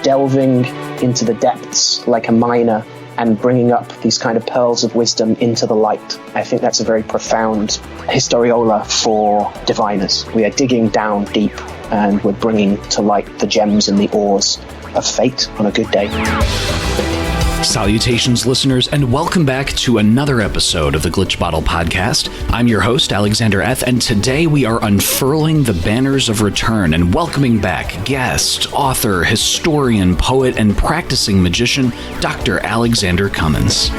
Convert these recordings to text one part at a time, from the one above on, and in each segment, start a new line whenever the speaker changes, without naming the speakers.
delving into the depths like a miner and bringing up these kind of pearls of wisdom into the light. I think that's a very profound historiola for diviners. We are digging down deep and we're bringing to light the gems and the ores of fate on a good day.
Salutations, listeners, and welcome back to another episode of the Glitch Bottle Podcast. I'm your host, Alexander Eth, and today we are unfurling the banners of return and welcoming back guest, author, historian, poet, and practicing magician, Dr. Alexander Cummins.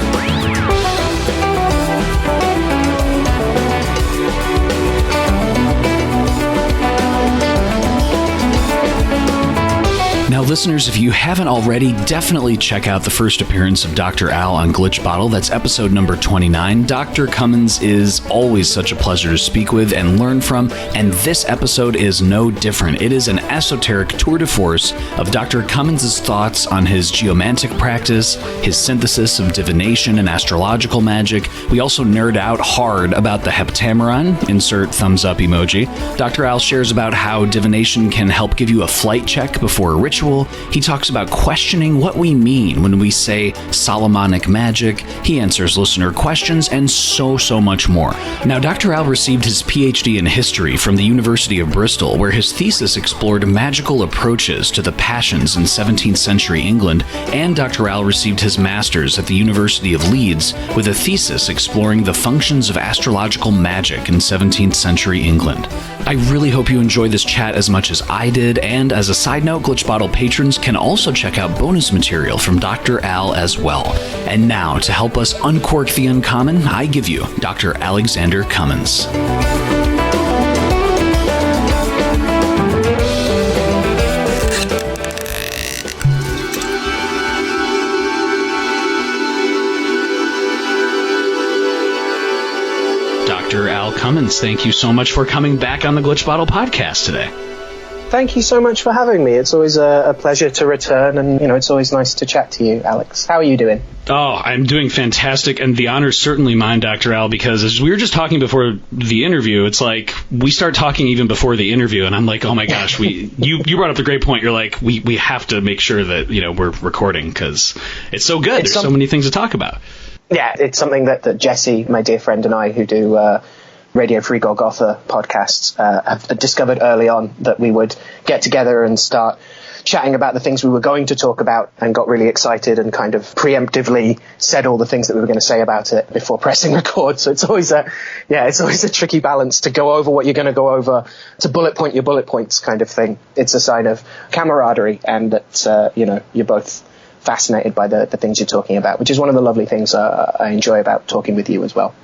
Now, listeners, if you haven't already, definitely check out the first appearance of Dr. Al on Glitch Bottle. That's episode number 29. Dr. Cummins is always such a pleasure to speak with and learn from, and this episode is no different. It is an esoteric tour de force of Dr. Cummins' thoughts on his geomantic practice, his synthesis of divination and astrological magic. We also nerd out hard about the Heptameron, insert thumbs up emoji. Dr. Al shares about how divination can help give you a flight check before a ritual. He talks about questioning what we mean when we say Solomonic magic. He answers listener questions and so much more. Now, Dr. Al received his PhD in history from the University of Bristol, where his thesis explored magical approaches to the passions in 17th century England, and Dr. Al received his master's at the University of Leeds with a thesis exploring the functions of astrological magic in 17th century England. I really hope you enjoy this chat as much as I did, and as a side note, Glitch Bottle patrons can also check out bonus material from Dr. Al as well. And now, to help us uncork the uncommon, I give you Dr. Alexander Cummins. Dr. Al Cummins, thank you so much for coming back on the Glitch Bottle Podcast today.
Thank you so much for having me. It's always a pleasure to return, and it's always nice to chat to you, Alex. How are you doing?
Oh, I'm doing fantastic, and the honor's certainly mine, Dr. Al, because as we were just talking before the interview, it's like we start talking even before the interview, and I'm like, oh my gosh, you brought up the great point. You're like, we have to make sure that we're recording because it's so good. There's so many things to talk about.
Yeah, it's something that Jesse, my dear friend, and I, who do Radio Free Golgotha podcasts, have discovered early on that we would get together and start chatting about the things we were going to talk about, and got really excited and kind of preemptively said all the things that we were going to say about it before pressing record. So it's always a tricky balance to go over what you're going to go over, to bullet point your bullet points kind of thing. It's a sign of camaraderie, and that you're both fascinated by the things you're talking about, which is one of the lovely things I enjoy about talking with you as well.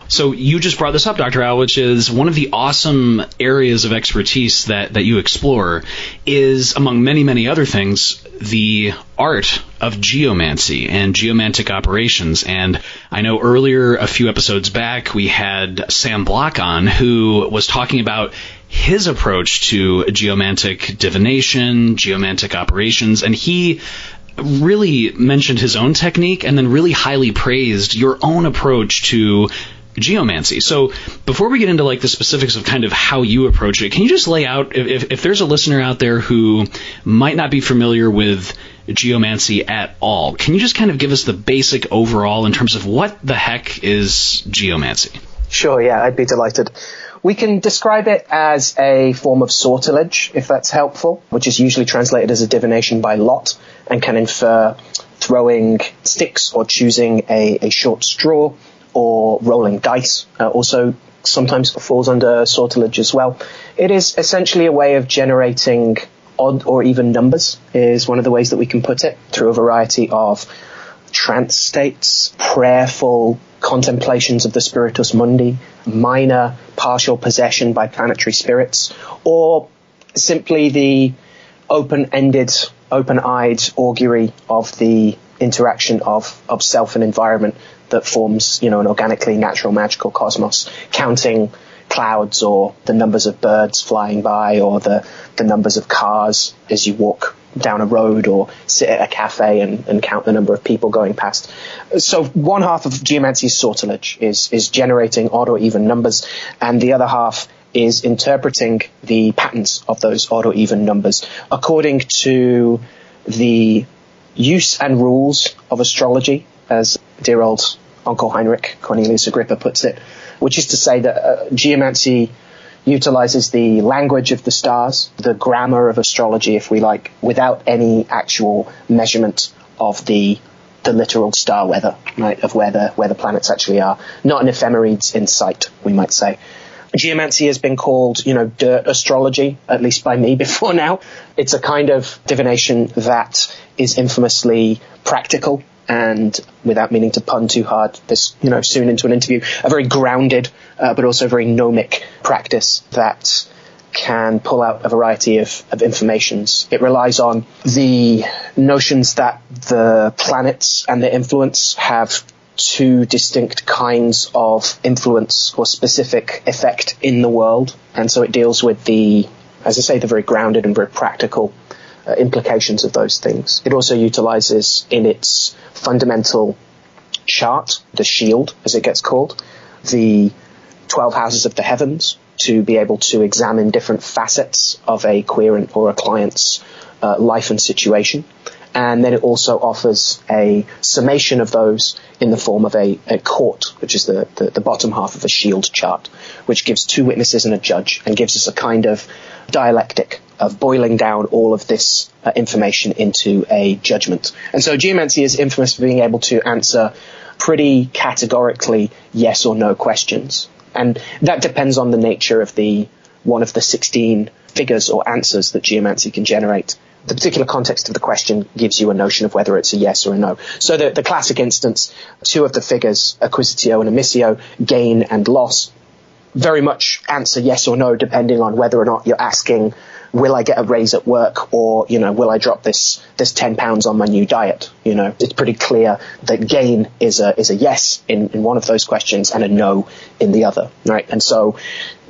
So you just brought this up, Dr. Al, which is one of the awesome areas of expertise that you explore is, among many, many other things, the art of geomancy and geomantic operations. And I know earlier, a few episodes back, we had Sam Block on, who was talking about his approach to geomantic divination, geomantic operations, and he really mentioned his own technique and then really highly praised your own approach to geomancy. So before we get into the specifics of kind of how you approach it, can you just lay out, if there's a listener out there who might not be familiar with geomancy at all, can you just kind of give us the basic overall in terms of what the heck is geomancy?
Sure, yeah, I'd be delighted. We can describe it as a form of sortilege, if that's helpful, which is usually translated as a divination by lot and can infer throwing sticks or choosing a short straw or rolling dice. Also sometimes falls under sortilege as well. It is essentially a way of generating odd or even numbers, is one of the ways that we can put it, through a variety of trance states, prayerful contemplations of the spiritus mundi, minor partial possession by planetary spirits, or simply the open-ended, open-eyed augury of the interaction of self and environment that forms, an organically natural magical cosmos, counting clouds or the numbers of birds flying by or the numbers of cars as you walk down a road or sit at a cafe and count the number of people going past. So one half of geomancy sortilege is generating odd or even numbers, and the other half is interpreting the patterns of those odd or even numbers according to the use and rules of astrology, as dear old Uncle Heinrich Cornelius Agrippa puts it, which is to say that geomancy utilizes the language of the stars, the grammar of astrology, if we like, without any actual measurement of the literal star weather, right, of where the planets actually are. Not an ephemerid's insight, we might say. Geomancy has been called, dirt astrology, at least by me before now. It's a kind of divination that is infamously practical and, without meaning to pun too hard, this, soon into an interview, a very grounded, but also very gnomic practice that can pull out a variety of informations. It relies on the notions that the planets and their influence have two distinct kinds of influence or specific effect in the world. And so it deals with the very grounded and very practical implications of those things. It also utilizes in its fundamental chart, the shield, as it gets called, the 12 houses of the heavens to be able to examine different facets of a querent or a client's life and situation. And then it also offers a summation of those in the form of a court, which is the bottom half of a shield chart, which gives two witnesses and a judge and gives us a kind of dialectic of boiling down all of this information into a judgment. And so geomancy is infamous for being able to answer pretty categorically yes or no questions. And that depends on the nature of one of the 16 figures or answers that geomancy can generate. The particular context of the question gives you a notion of whether it's a yes or a no. So the classic instance, two of the figures, acquisitio and omissio, gain and loss, very much answer yes or no depending on whether or not you're asking, will I get a raise at work, or, will I drop this 10 pounds on my new diet? It's pretty clear that gain is a yes in one of those questions and a no in the other, right? And so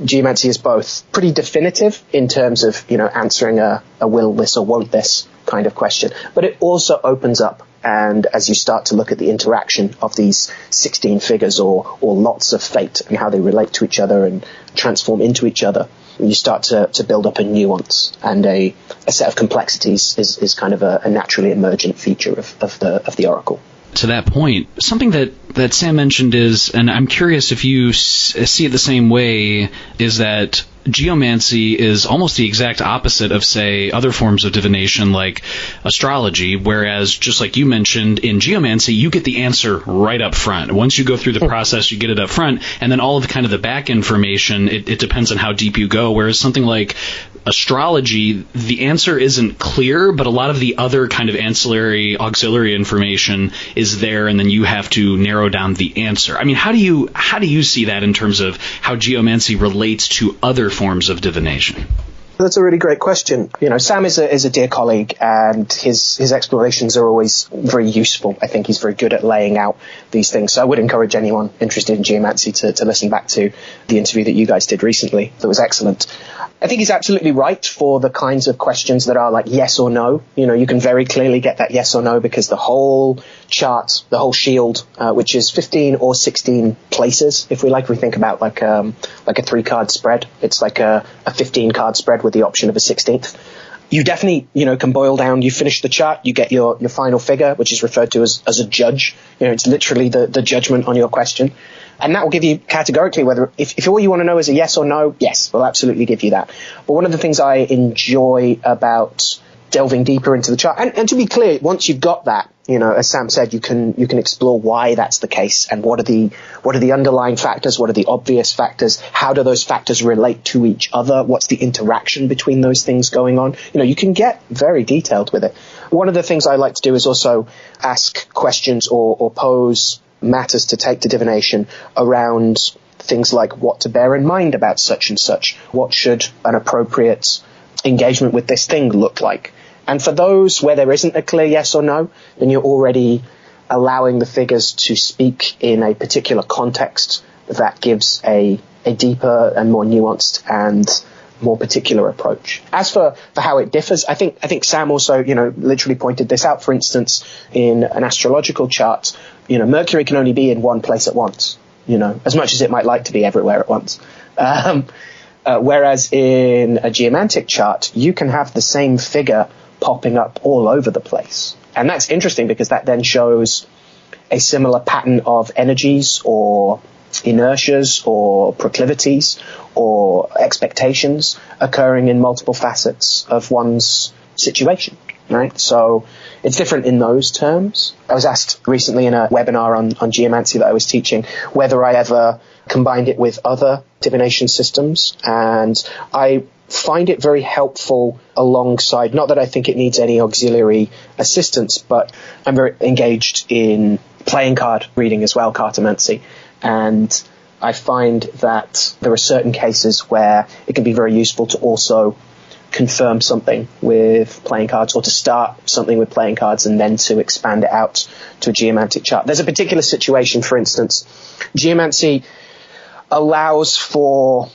geomancy is both pretty definitive in terms of, answering a will this or won't this kind of question, but it also opens up. And as you start to look at the interaction of these 16 figures or lots of fate and how they relate to each other and transform into each other, you start to build up a nuance, and a set of complexities is kind of a naturally emergent feature of the oracle.
To that point, something that Sam mentioned is, and I'm curious if you see it the same way, is that geomancy is almost the exact opposite of, say, other forms of divination like astrology, whereas, just like you mentioned, in geomancy, you get the answer right up front. Once you go through the process, you get it up front, and then all of kind of the back information, it depends on how deep you go, whereas something like astrology, the answer isn't clear, but a lot of the other kind of ancillary, auxiliary information is there, and then you have to narrow down the answer. I mean, how do you see that in terms of how geomancy relates to other forms of divination?
That's a really great question. Sam is a dear colleague, and his explorations are always very useful. I think he's very good at laying out these things. So I would encourage anyone interested in geomancy to listen back to the interview that you guys did recently. That was excellent. I think he's absolutely right for the kinds of questions that are like yes or no. You can very clearly get that yes or no because the whole chart, the whole shield, which is 15 or 16 places, if we think about like a 3-card spread. It's like a 15-card spread with the option of a 16th. You definitely, can boil down, you finish the chart, you get your final figure, which is referred to as a judge. It's literally the judgment on your question. And that will give you categorically whether, if all you want to know is a yes or no, yes, we'll absolutely give you that. But one of the things I enjoy about delving deeper into the chart, and to be clear, once you've got that, as Sam said, you can explore why that's the case and what are the underlying factors, what are the obvious factors, how do those factors relate to each other, what's the interaction between those things going on. You can get very detailed with it. One of the things I like to do is also ask questions or pose matters to take to divination around things like what to bear in mind about such and such. What should an appropriate engagement with this thing look like? And for those where there isn't a clear yes or no, then you're already allowing the figures to speak in a particular context that gives a deeper and more nuanced and more particular approach. As for how it differs, I think Sam also, literally pointed this out. For instance, in an astrological chart, Mercury can only be in one place at once, as much as it might like to be everywhere at once. Whereas in a geomantic chart, you can have the same figure popping up all over the place. And that's interesting because that then shows a similar pattern of energies or inertias or proclivities or expectations occurring in multiple facets of one's situation, right? So it's different in those terms. I was asked recently in a webinar on geomancy that I was teaching whether I ever combined it with other divination systems, and I find it very helpful alongside, not that I think it needs any auxiliary assistance, but I'm very engaged in playing card reading as well, cartomancy, and I find that there are certain cases where it can be very useful to also confirm something with playing cards, or to start something with playing cards and then to expand it out to a geomantic chart. There's a particular situation, for instance, geomancy allows for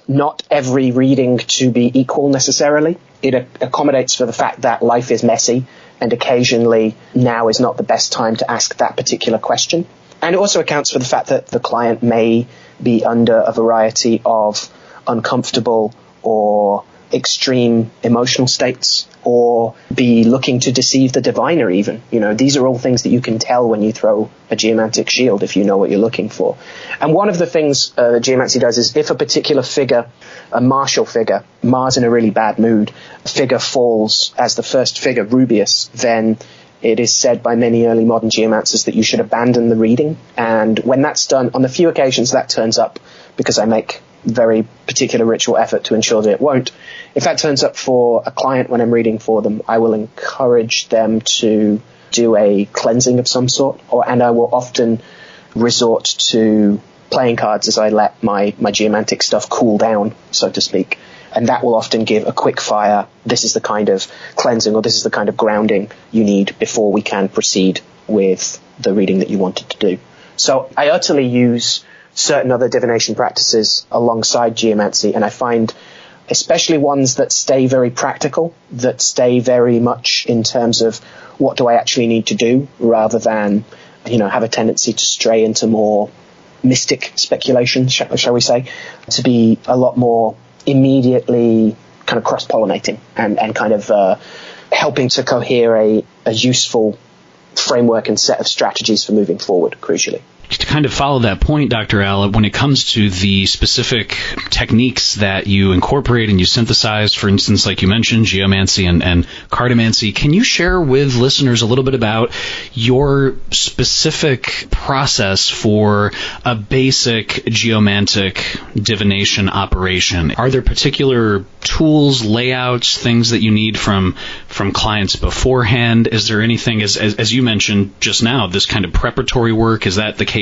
not every reading to be equal necessarily. It accommodates for the fact that life is messy and occasionally now is not the best time to ask that particular question. And it also accounts for the fact that the client may be under a variety of uncomfortable or extreme emotional states, or be looking to deceive the diviner even. You know, these are all things that you can tell when you throw a geomantic shield if you know what you're looking for. And one of the things geomancy does is if a particular figure, a martial figure, Mars in a really bad mood, figure falls as the first figure, Rubeus, then it is said by many early modern geomancers that you should abandon the reading. And when that's done, on the few occasions that turns up, because I make very particular ritual effort to ensure that it won't, if that turns up for a client when I'm reading for them, I will encourage them to do a cleansing of some sort, and I will often resort to playing cards as I let my geomantic stuff cool down, so to speak. And that will often give a quick fire, this is the kind of cleansing or this is the kind of grounding you need before we can proceed with the reading that you wanted to do. So I utterly use certain other divination practices alongside geomancy, and I find especially ones that stay very practical, that stay very much in terms of what do I actually need to do, rather than, you know, have a tendency to stray into more mystic speculation, shall we say, to be a lot more immediately kind of cross-pollinating and kind of helping to cohere a useful framework and set of strategies for moving forward, crucially.
To kind of follow that point, Dr. Al, when it comes to the specific techniques that you incorporate and you synthesize, for instance, like you mentioned, geomancy and cartomancy, can you share with listeners a little bit about your specific process for a basic geomantic divination operation? Are there particular tools, layouts, things that you need from clients beforehand? Is there anything, as you mentioned just now, this kind of preparatory work, is that the case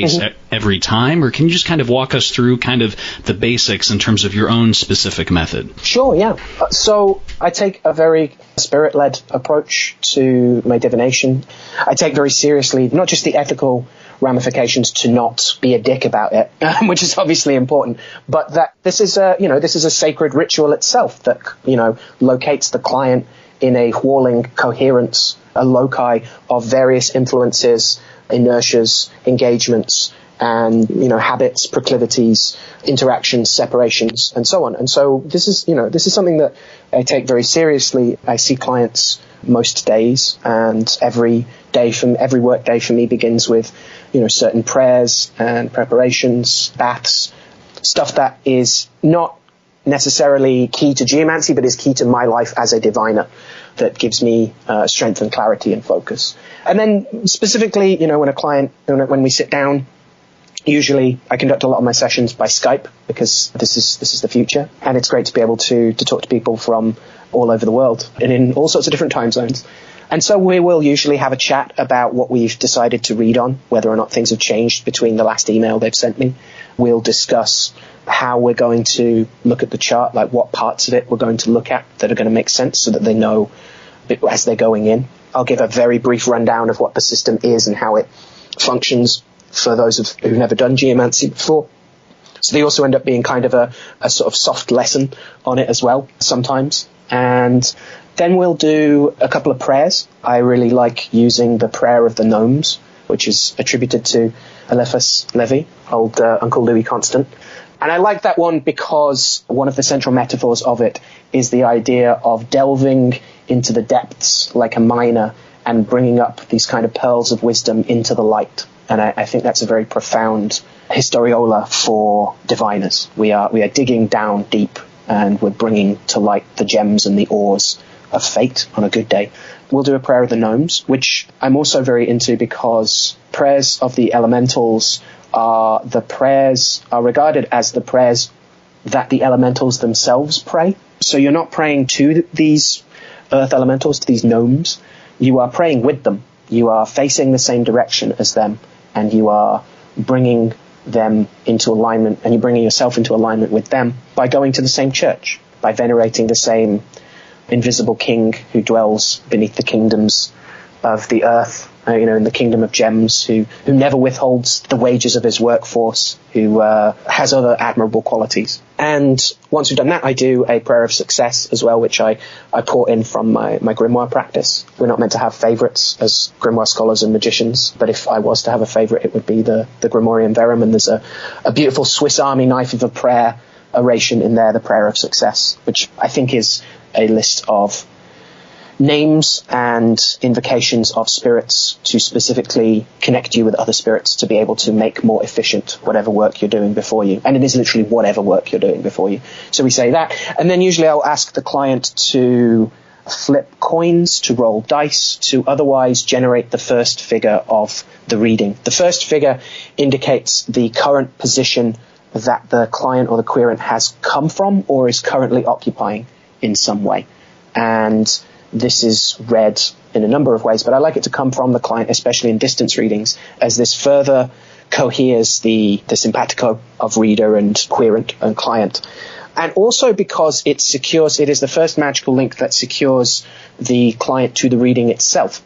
every time, or can you just kind of walk us through kind of the basics in terms of your own specific method?
Sure, yeah. So I take a very spirit-led approach to my divination. I take very seriously not just the ethical ramifications to not be a dick about it, which is obviously important, but that this is a sacred ritual itself that, you know, locates the client in a whorling coherence, a loci of various influences, inertias, engagements, and, you know, habits, proclivities, interactions, separations, and so on. And so this is something that I take very seriously. I see clients most days, and every work day for me begins with, you know, certain prayers and preparations, baths, stuff that is not necessarily key to geomancy, but is key to my life as a diviner, that gives me strength and clarity and focus. And then specifically, you know, when we sit down, usually I conduct a lot of my sessions by Skype, because this is the future, and it's great to be able to talk to people from all over the world and in all sorts of different time zones. And so we will usually have a chat about what we've decided to read on, whether or not things have changed between the last email they've sent me. We'll discuss how we're going to look at the chart, like what parts of it we're going to look at that are going to make sense so that they know as they're going in. I'll give a very brief rundown of what the system is and how it functions for those who've never done geomancy before. So they also end up being kind of a sort of soft lesson on it as well sometimes. And then we'll do a couple of prayers. I really like using the prayer of the gnomes, which is attributed to Eliphas Levi, old Uncle Louis Constant. And I like that one because one of the central metaphors of it is the idea of delving into the depths like a miner and bringing up these kind of pearls of wisdom into the light. And I think that's a very profound historiola for diviners. We are digging down deep, and we're bringing to light the gems and the ores of fate on a good day. We'll do a prayer of the gnomes, which I'm also very into because prayers of the elementals are regarded as the prayers that the elementals themselves pray. So you're not praying to these earth elementals, to these gnomes. You are praying with them. You are facing the same direction as them, and you are bringing them into alignment, and you're bringing yourself into alignment with them by going to the same church, by venerating the same invisible king who dwells beneath the kingdoms of the earth, in the kingdom of gems, who never withholds the wages of his workforce, who has other admirable qualities. And once we've done that, I do a prayer of success as well, which I pour in from my grimoire practice. We're not meant to have favourites as grimoire scholars and magicians, but if I was to have a favourite, it would be the Grimorium Verum, and there's a beautiful Swiss Army knife of a prayer oration in there, the prayer of success, which I think is a list of names and invocations of spirits to specifically connect you with other spirits to be able to make more efficient whatever work you're doing before you. And it is literally whatever work you're doing before you. So we say that. And then usually I'll ask the client to flip coins, to roll dice, to otherwise generate the first figure of the reading. The first figure indicates the current position that the client or the querent has come from or is currently occupying in some way. And this is read in a number of ways, but I like it to come from the client, especially in distance readings, as this further coheres the simpatico of reader and querent and client. And also because it is the first magical link that secures the client to the reading itself.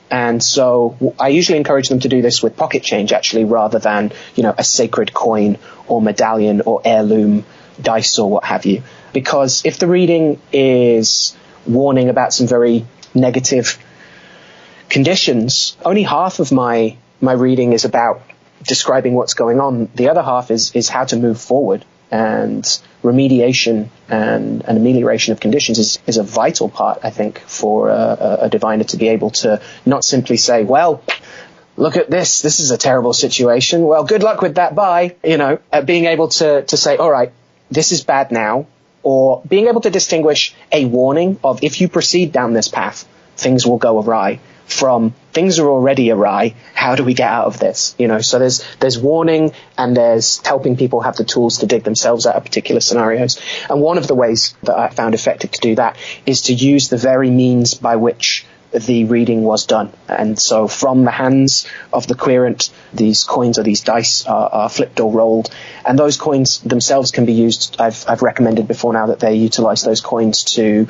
And so I usually encourage them to do this with pocket change, actually, rather than, a sacred coin or medallion or heirloom dice or what have you. Because if the reading is warning about some very negative conditions, only half of my reading is about describing what's going on. The other half is how to move forward, and remediation and amelioration of conditions is a vital part, I think, for a diviner to be able to not simply say, well, look at this is a terrible situation, well, good luck with that, bye, being able to say, all right, this is bad now, or being able to distinguish a warning of if you proceed down this path, things will go awry, from things are already awry, how do we get out of this? So there's warning, and there's helping people have the tools to dig themselves out of particular scenarios. And one of the ways that I found effective to do that is to use the very means by which the reading was done. And so from the hands of the querent, these coins or these dice are flipped or rolled, and those coins themselves can be used. I've recommended before now that they utilize those coins to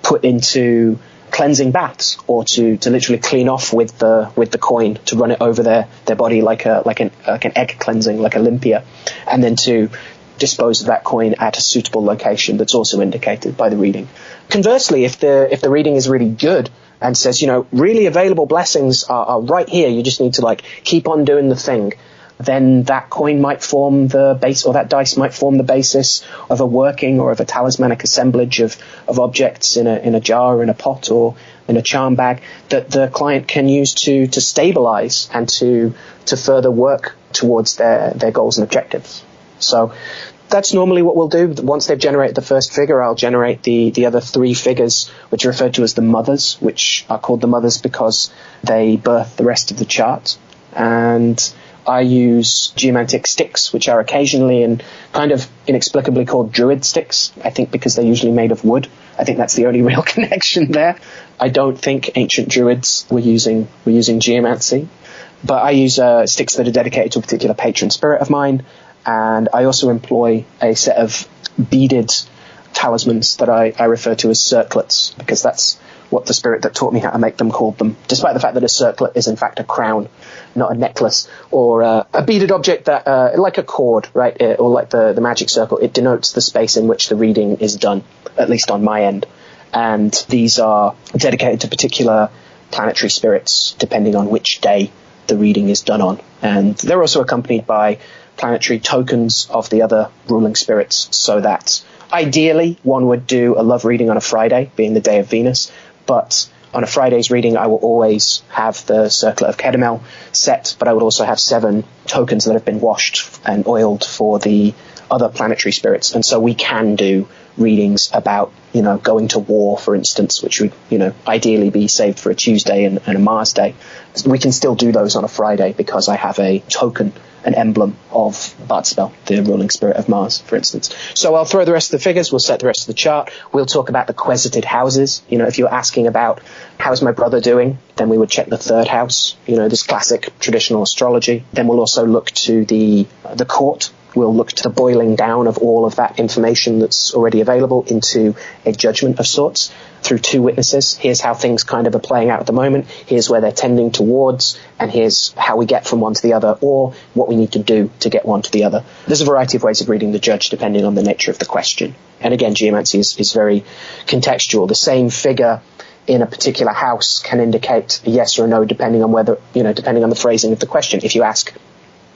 put into cleansing baths, or to literally clean off with the coin, to run it over their body like an egg cleansing, like Olympia, and then to dispose of that coin at a suitable location that's also indicated by the reading. Conversely, if the reading is really good and says, really available blessings are right here, you just need to keep on doing the thing, then that coin might form the base, or that dice might form the basis of a working or of a talismanic assemblage of objects in a jar, in a pot, or in a charm bag that the client can use to stabilize and to further work towards their goals and objectives. So that's normally what we'll do. Once they've generated the first figure, I'll generate the other three figures, which are referred to as the mothers, which are called the mothers because they birth the rest of the chart. And I use geomantic sticks, which are occasionally and kind of inexplicably called druid sticks, I think because they're usually made of wood. I think that's the only real connection there. I don't think ancient druids were using geomancy, but I use sticks that are dedicated to a particular patron spirit of mine. And I also employ a set of beaded talismans that I refer to as circlets, because that's what the spirit that taught me how to make them called them, despite the fact that a circlet is in fact a crown, not a necklace, or a beaded object that, like a cord, right, or like the magic circle. It denotes the space in which the reading is done, at least on my end. And these are dedicated to particular planetary spirits, depending on which day the reading is done on. And they're also accompanied by planetary tokens of the other ruling spirits, so that ideally one would do a love reading on a Friday, being the day of Venus, But on a Friday's reading, I will always have the Circlet of Kedemel set, but I would also have 7 tokens that have been washed and oiled for the other planetary spirits. And so we can do readings about, going to war, for instance, which would, ideally be saved for a Tuesday and a Mars day. We can still do those on a Friday because I have a token, an emblem of Bardspell, the ruling spirit of Mars, for instance. So I'll throw the rest of the figures, we'll set the rest of the chart, we'll talk about the quesited houses. If you're asking about how's my brother doing, then we would check the 3rd house, this classic traditional astrology. Then we'll also look to the court. We'll look to the boiling down of all of that information that's already available into a judgment of sorts through 2 witnesses. Here's how things kind of are playing out at the moment. Here's where they're tending towards, and here's how we get from one to the other, or what we need to do to get one to the other. There's a variety of ways of reading the judge depending on the nature of the question. And again, geomancy is very contextual. The same figure in a particular house can indicate a yes or a no depending on depending on the phrasing of the question. If you ask,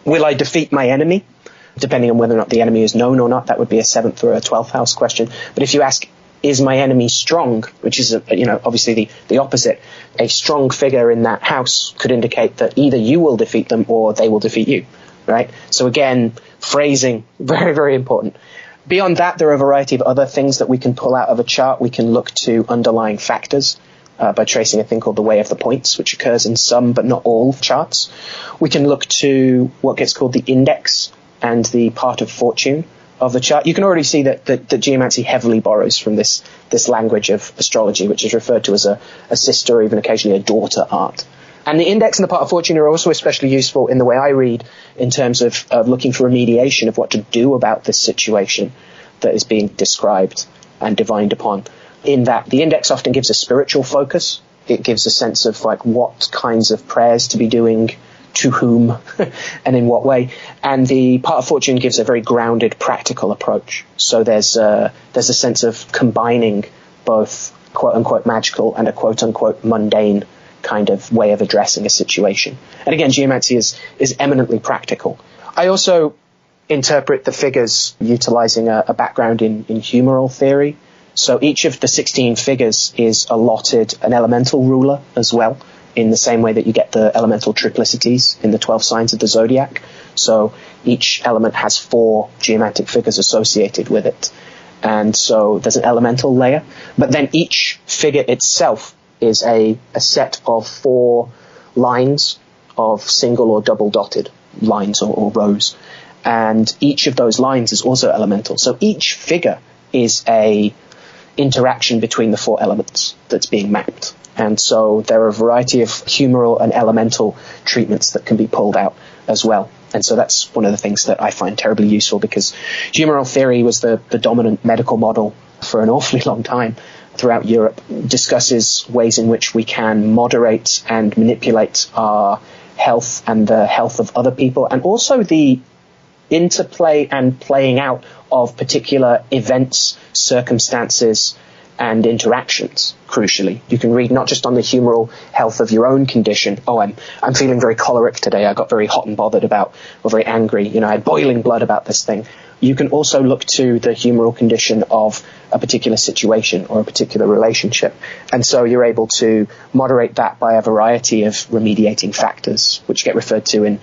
will I defeat my enemy? Depending on whether or not the enemy is known or not, that would be a 7th or a 12th house question. But if you ask, is my enemy strong, which is, obviously the opposite, a strong figure in that house could indicate that either you will defeat them or they will defeat you, right? So again, phrasing, very, very important. Beyond that, there are a variety of other things that we can pull out of a chart. We can look to underlying factors by tracing a thing called the way of the points, which occurs in some but not all charts. We can look to what gets called the index and the part of fortune of the chart. You can already see that geomancy heavily borrows from this language of astrology, which is referred to as a sister or even occasionally a daughter art. And the index and the part of fortune are also especially useful in the way I read in terms of looking for remediation of what to do about this situation that is being described and divined upon. In that, the index often gives a spiritual focus. It gives a sense of what kinds of prayers to be doing, to whom, and in what way. And the part of fortune gives a very grounded, practical approach. So there's a sense of combining both quote-unquote magical and a quote-unquote mundane kind of way of addressing a situation. And again, geomancy is eminently practical. I also interpret the figures utilizing a background in humoral theory. So each of the 16 figures is allotted an elemental ruler as well, in the same way that you get the elemental triplicities in the 12 signs of the zodiac. So each element has 4 geomantic figures associated with it. And so there's an elemental layer. But then each figure itself is a set of 4 lines of single or double dotted lines or rows. And each of those lines is also elemental. So each figure is a interaction between the 4 elements that's being mapped. And so there are a variety of humoral and elemental treatments that can be pulled out as well. And so that's one of the things that I find terribly useful, because humoral theory was the dominant medical model for an awfully long time throughout Europe. Discusses ways in which we can moderate and manipulate our health and the health of other people, and also the interplay and playing out of particular events, circumstances, and interactions, crucially. You can read not just on the humoral health of your own condition. Oh, I'm feeling very choleric today. I got very hot and bothered about, or very angry. I had boiling blood about this thing. You can also look to the humoral condition of a particular situation or a particular relationship. And so you're able to moderate that by a variety of remediating factors, which get referred to in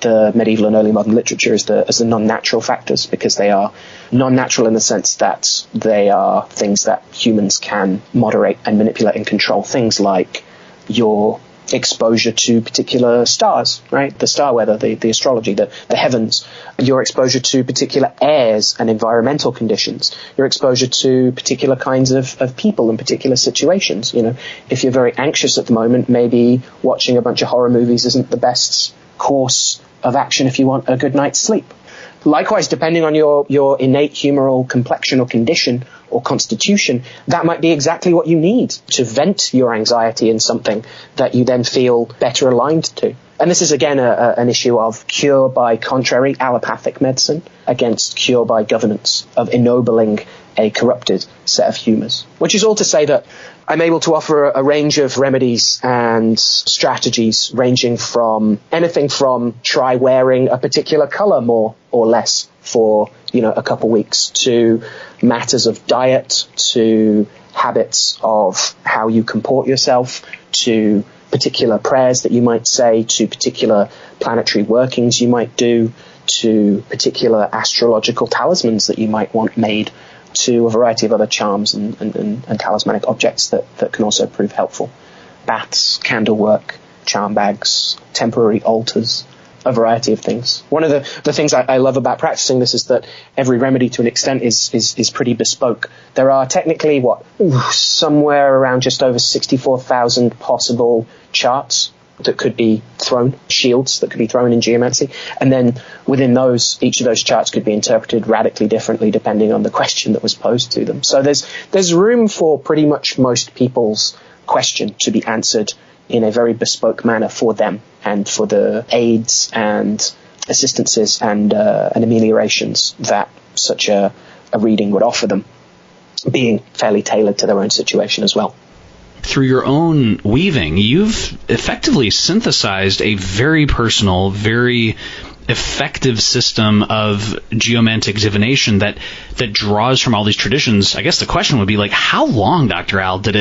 the medieval and early modern literature as the non-natural factors, because they are non-natural in the sense that they are things that humans can moderate and manipulate and control. Things like your exposure to particular stars, right? The star weather, the astrology, the heavens, your exposure to particular airs and environmental conditions, your exposure to particular kinds of people in particular situations. If you're very anxious at the moment, maybe watching a bunch of horror movies isn't the best course of action if you want a good night's sleep. Likewise, depending on your innate humoral complexion or condition or constitution, that might be exactly what you need to vent your anxiety in something that you then feel better aligned to. And this is, again, an issue of cure by contrary allopathic medicine against cure by governance, of ennobling a corrupted set of humours. Which is all to say that I'm able to offer a range of remedies and strategies, ranging from anything from try wearing a particular colour more or less for, a couple weeks, to matters of diet, to habits of how you comport yourself, to particular prayers that you might say, to particular planetary workings you might do, to particular astrological talismans that you might want made, to a variety of other charms and talismanic objects that can also prove helpful. Baths, candlework, charm bags, temporary altars, a variety of things. One of the things I love about practicing this is that every remedy to an extent is pretty bespoke. There are technically, somewhere around just over 64,000 possible charts that could be thrown, shields that could be thrown in geomancy, and then within those, each of those charts could be interpreted radically differently depending on the question that was posed to them. So there's room for pretty much most people's question to be answered in a very bespoke manner for them, and for the aids and assistances and ameliorations that such a reading would offer them, being fairly tailored to their own situation as well.
Through your own weaving, you've effectively synthesized a very personal, very effective system of geomantic divination that draws from all these traditions. I guess the question would be, like, how long, Dr. Al, did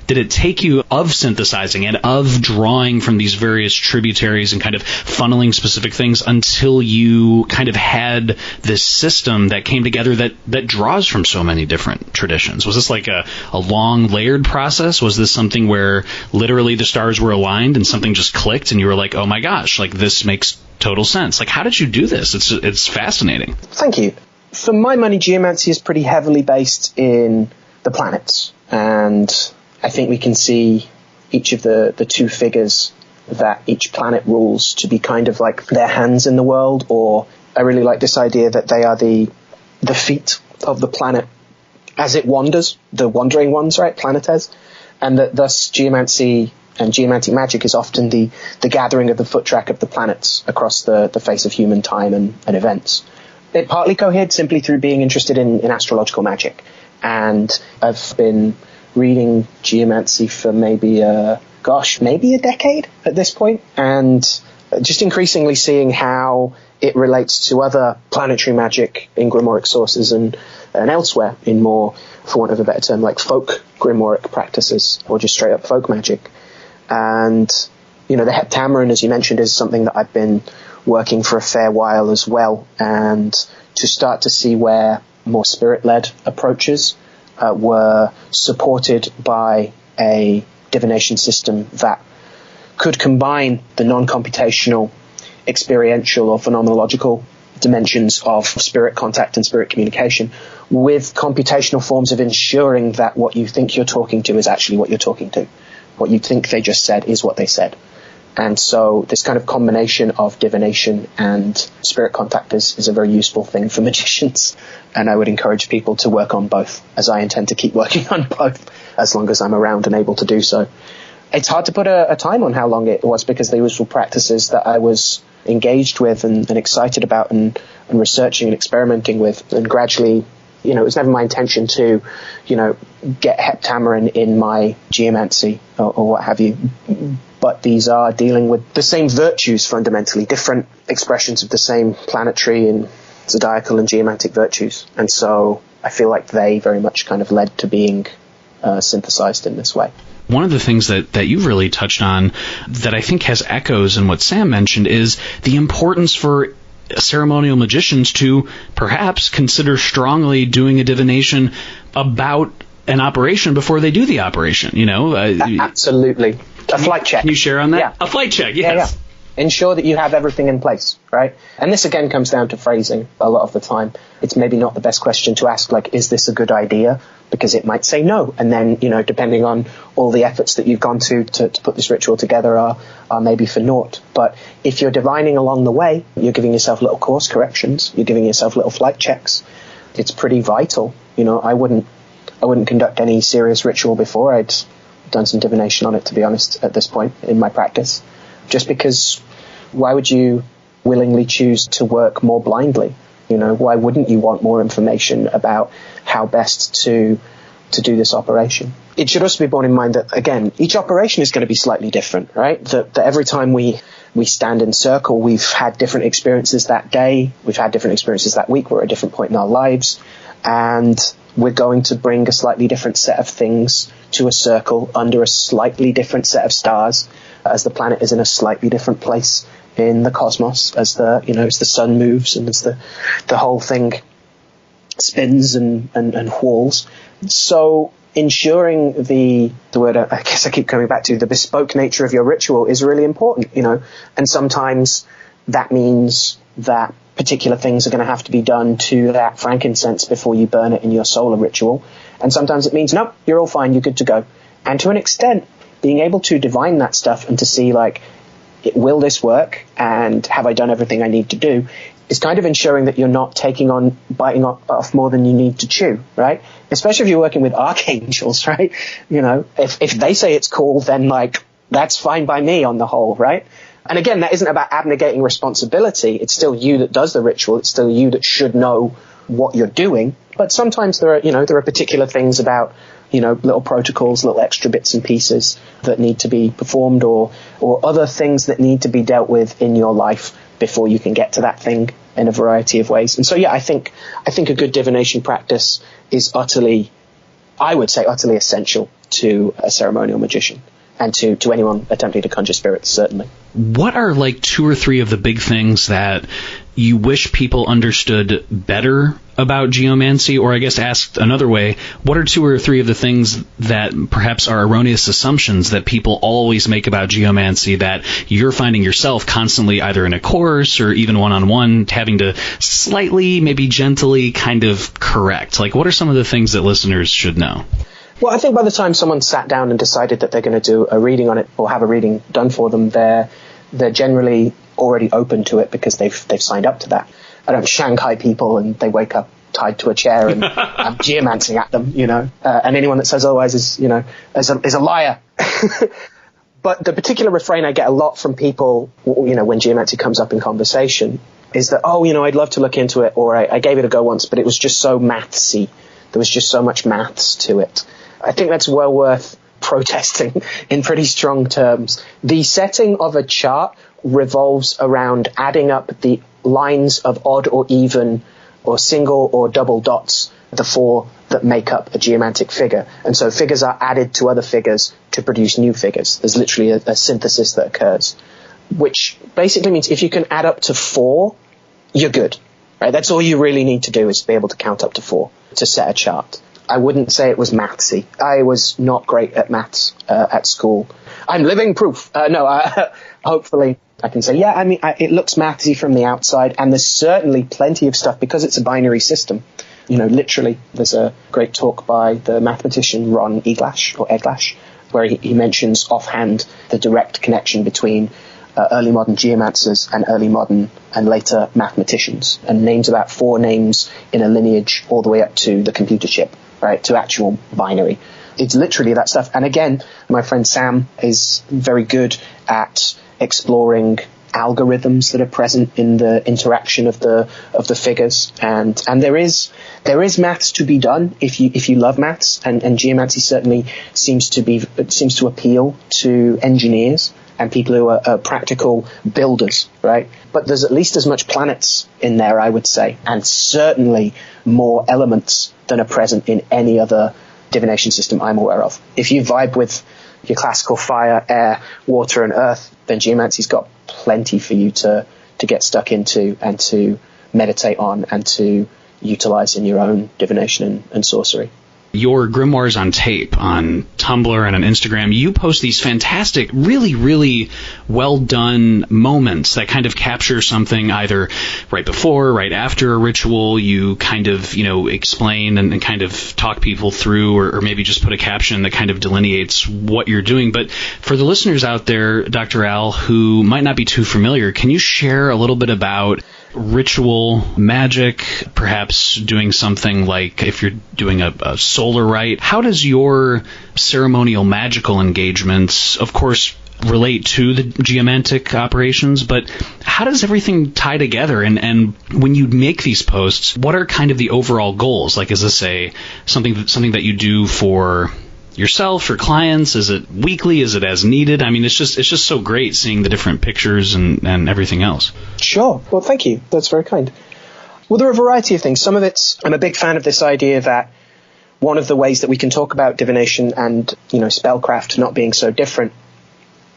it take you of synthesizing and of drawing from these various tributaries and kind of funneling specific things until you kind of had this system that came together that draws from so many different traditions? Was this like a long layered process? Was this something where literally the stars were aligned and something just clicked and you were like, oh my gosh, like this makes total sense? Like, how did you do this? It's fascinating.
Thank you. For my money, geomancy is pretty heavily based in the planets, and I think we can see each of the two figures that each planet rules to be kind of like their hands in the world, or I really like this idea that they are the feet of the planet as it wanders, the wandering ones, right, planetes, and that thus geomancy and geomantic magic is often the gathering of the foot track of the planets across the face of human time and events. It partly cohered simply through being interested in astrological magic, and I've been reading geomancy for maybe a decade at this point, and just increasingly seeing how it relates to other planetary magic in grimoire sources and elsewhere in more, for want of a better term, like folk grimoire practices, or just straight up folk magic. And, the Heptameron, as you mentioned, is something that I've been working for a fair while as well, and to start to see where more spirit-led approaches were supported by a divination system that could combine the non-computational, experiential or phenomenological dimensions of spirit contact and spirit communication with computational forms of ensuring that what you think you're talking to is actually what you're talking to. What you think they just said is what they said. And so this kind of combination of divination and spirit contact is a very useful thing for magicians. And I would encourage people to work on both, as I intend to keep working on both as long as I'm around and able to do so. It's hard to put a time on how long it was, because they were practices that I was engaged with and excited about and researching and experimenting with. And gradually, it was never my intention to, get Heptameron in my geomancy or what have you. But these are dealing with the same virtues fundamentally, different expressions of the same planetary and zodiacal and geomantic virtues. And so I feel like they very much kind of led to being synthesized in this way.
One of the things that you've really touched on that I think has echoes in what Sam mentioned is the importance for ceremonial magicians to perhaps consider strongly doing a divination about an operation before they do the operation,
Absolutely. A flight check.
Can you share on that?
Yeah.
A flight check, yes.
Yeah. Ensure that you have everything in place, right? And this again comes down to phrasing a lot of the time. It's maybe not the best question to ask, like, is this a good idea? Because it might say no. And then, depending on all the efforts that you've gone to put this ritual together are maybe for naught. But if you're divining along the way, you're giving yourself little course corrections. You're giving yourself little flight checks. It's pretty vital. I wouldn't conduct any serious ritual before I'd done some divination on it, to be honest, at this point in my practice. Just because why would you willingly choose to work more blindly? Why wouldn't you want more information about how best to do this operation? It should also be borne in mind that, again, each operation is going to be slightly different, right? That every time we stand in circle, we've had different experiences that day, we've had different experiences that week, we're at a different point in our lives, and we're going to bring a slightly different set of things to a circle under a slightly different set of stars, as the planet is in a slightly different place in the cosmos, as as the sun moves and as the whole thing spins and whorls. So ensuring the word I guess I keep coming back to, the bespoke nature of your ritual is really important, and sometimes that means that particular things are going to have to be done to that frankincense before you burn it in your solar ritual, and sometimes it means, nope, you're all fine, you're good to go. And to an extent, being able to divine that stuff and to see, like, will this work, and have I done everything I need to do, is kind of ensuring that you're not biting off more than you need to chew, right? Especially if you're working with archangels, right? If they say it's cool, then, like, that's fine by me on the whole, right? And again, that isn't about abnegating responsibility. It's still you that does the ritual. It's still you that should know what you're doing. But sometimes there are particular things about, little protocols, little extra bits and pieces that need to be performed, or other things that need to be dealt with in your life before you can get to that thing in a variety of ways. And so, yeah, I think a good divination practice is utterly essential to a ceremonial magician, and to anyone attempting to conjure spirits, certainly.
What are, like, 2 or 3 of the big things that you wish people understood better about geomancy? Or I guess asked another way, what are 2 or 3 of the things that perhaps are erroneous assumptions that people always make about geomancy that you're finding yourself constantly, either in a course or even one-on-one, having to slightly, maybe gently kind of correct? Like, what are some of the things that listeners should know?
Well, I think by the time someone sat down and decided that they're going to do a reading on it, or have a reading done for them, they're generally already open to it because they've signed up to that. I don't Shanghai people and they wake up tied to a chair and I'm geomancing at them, and anyone that says otherwise is a liar. But the particular refrain I get a lot from people, when geomancy comes up in conversation, is that, I'd love to look into it, or I gave it a go once, but it was just so mathsy. There was just so much maths to it. I think that's well worth protesting in pretty strong terms. The setting of a chart revolves around adding up the lines of odd or even or single or double dots, the 4 that make up a geomantic figure. And so figures are added to other figures to produce new figures. There's literally a synthesis that occurs, which basically means if you can add up to 4, you're good. Right? That's all you really need to do, is be able to count up to 4 to set a chart. I wouldn't say it was mathsy. I was not great at maths at school. I'm living proof. Hopefully I can say, it looks mathsy from the outside, and there's certainly plenty of stuff because it's a binary system. Literally, there's a great talk by the mathematician Ron Eglash, where he mentions offhand the direct connection between early modern geomancers and early modern and later mathematicians, and names about 4 names in a lineage all the way up to the computer chip, right, to actual binary. It's literally that stuff. And again, my friend Sam is very good at exploring algorithms that are present in the interaction of the figures, and there is maths to be done if you love maths, and geomancy certainly seems to appeal to engineers and people who are practical builders, right? But there's at least as much planets in there, I would say, and certainly more elements than are present in any other divination system I'm aware of. If you vibe with your classical fire, air, water, and earth, then geomancy's got plenty for you to get stuck into and to meditate on and to utilize in your own divination and sorcery.
Your grimoires on tape on Tumblr and on Instagram, you post these fantastic, really, really well done moments that kind of capture something either right before, right after a ritual. You kind of, explain and kind of talk people through, or maybe just put a caption that kind of delineates what you're doing. But for the listeners out there, Dr. Al, who might not be too familiar, can you share a little bit about ritual magic, perhaps doing something like if you're doing a solar rite? How does your ceremonial magical engagements, of course, relate to the geomantic operations, but how does everything tie together? And when you make these posts, what are kind of the overall goals? Like, is this something that you do for yourself or clients? Is it weekly? Is it as needed? I mean, it's just so great seeing the different pictures and everything else.
Sure. Well, thank you. That's very kind. Well, there are a variety of things. Some of it's, I'm a big fan of this idea that one of the ways that we can talk about divination and, spellcraft not being so different,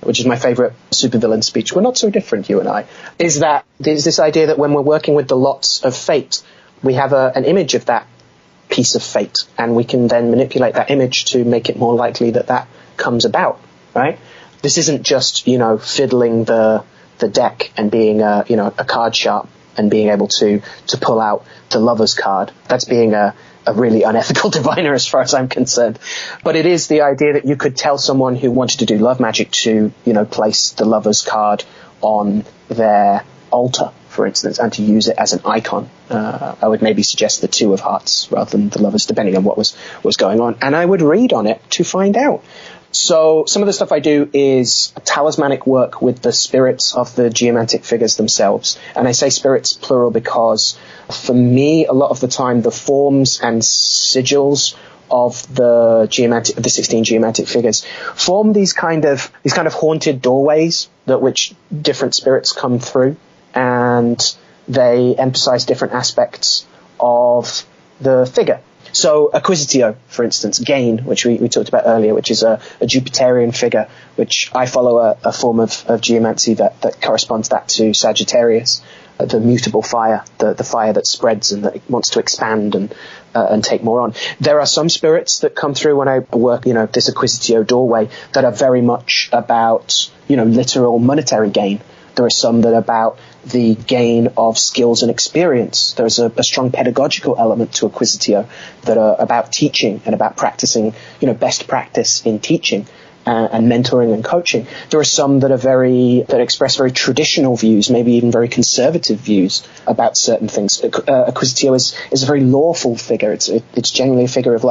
which is my favorite supervillain speech, we're not so different, you and I, is that there's this idea that when we're working with the lots of fate, we have an image of that piece of fate, and we can then manipulate that image to make it more likely that comes about, right? This isn't just, fiddling the deck and being a card sharp and being able to pull out the Lover's card. That's being a really unethical diviner as far as I'm concerned. But it is the idea that you could tell someone who wanted to do love magic to, place the Lover's card on their altar, for instance, and to use it as an icon. I would maybe suggest the Two of Hearts rather than the Lovers, depending on what was going on. And I would read on it to find out. So some of the stuff I do is talismanic work with the spirits of the geomantic figures themselves. And I say spirits plural because for me, a lot of the time, the forms and sigils of the 16 geomantic figures form these kind of haunted doorways that which different spirits come through, and they emphasize different aspects of the figure. So Acquisitio, for instance, Gain, which we talked about earlier, which is a Jupiterian figure, which I follow a form of geomancy that corresponds that to Sagittarius, the mutable fire, the fire that spreads and that wants to expand and take more on. There are some spirits that come through when I work, this Acquisitio doorway that are very much about, literal monetary gain. There are some that are about the gain of skills and experience. There's a strong pedagogical element to Acquisitio that are about teaching and about practicing, best practice in teaching and mentoring and coaching. There are some that express very traditional views, maybe even very conservative views about certain things. Acquisitio is a very lawful figure. It's generally a figure of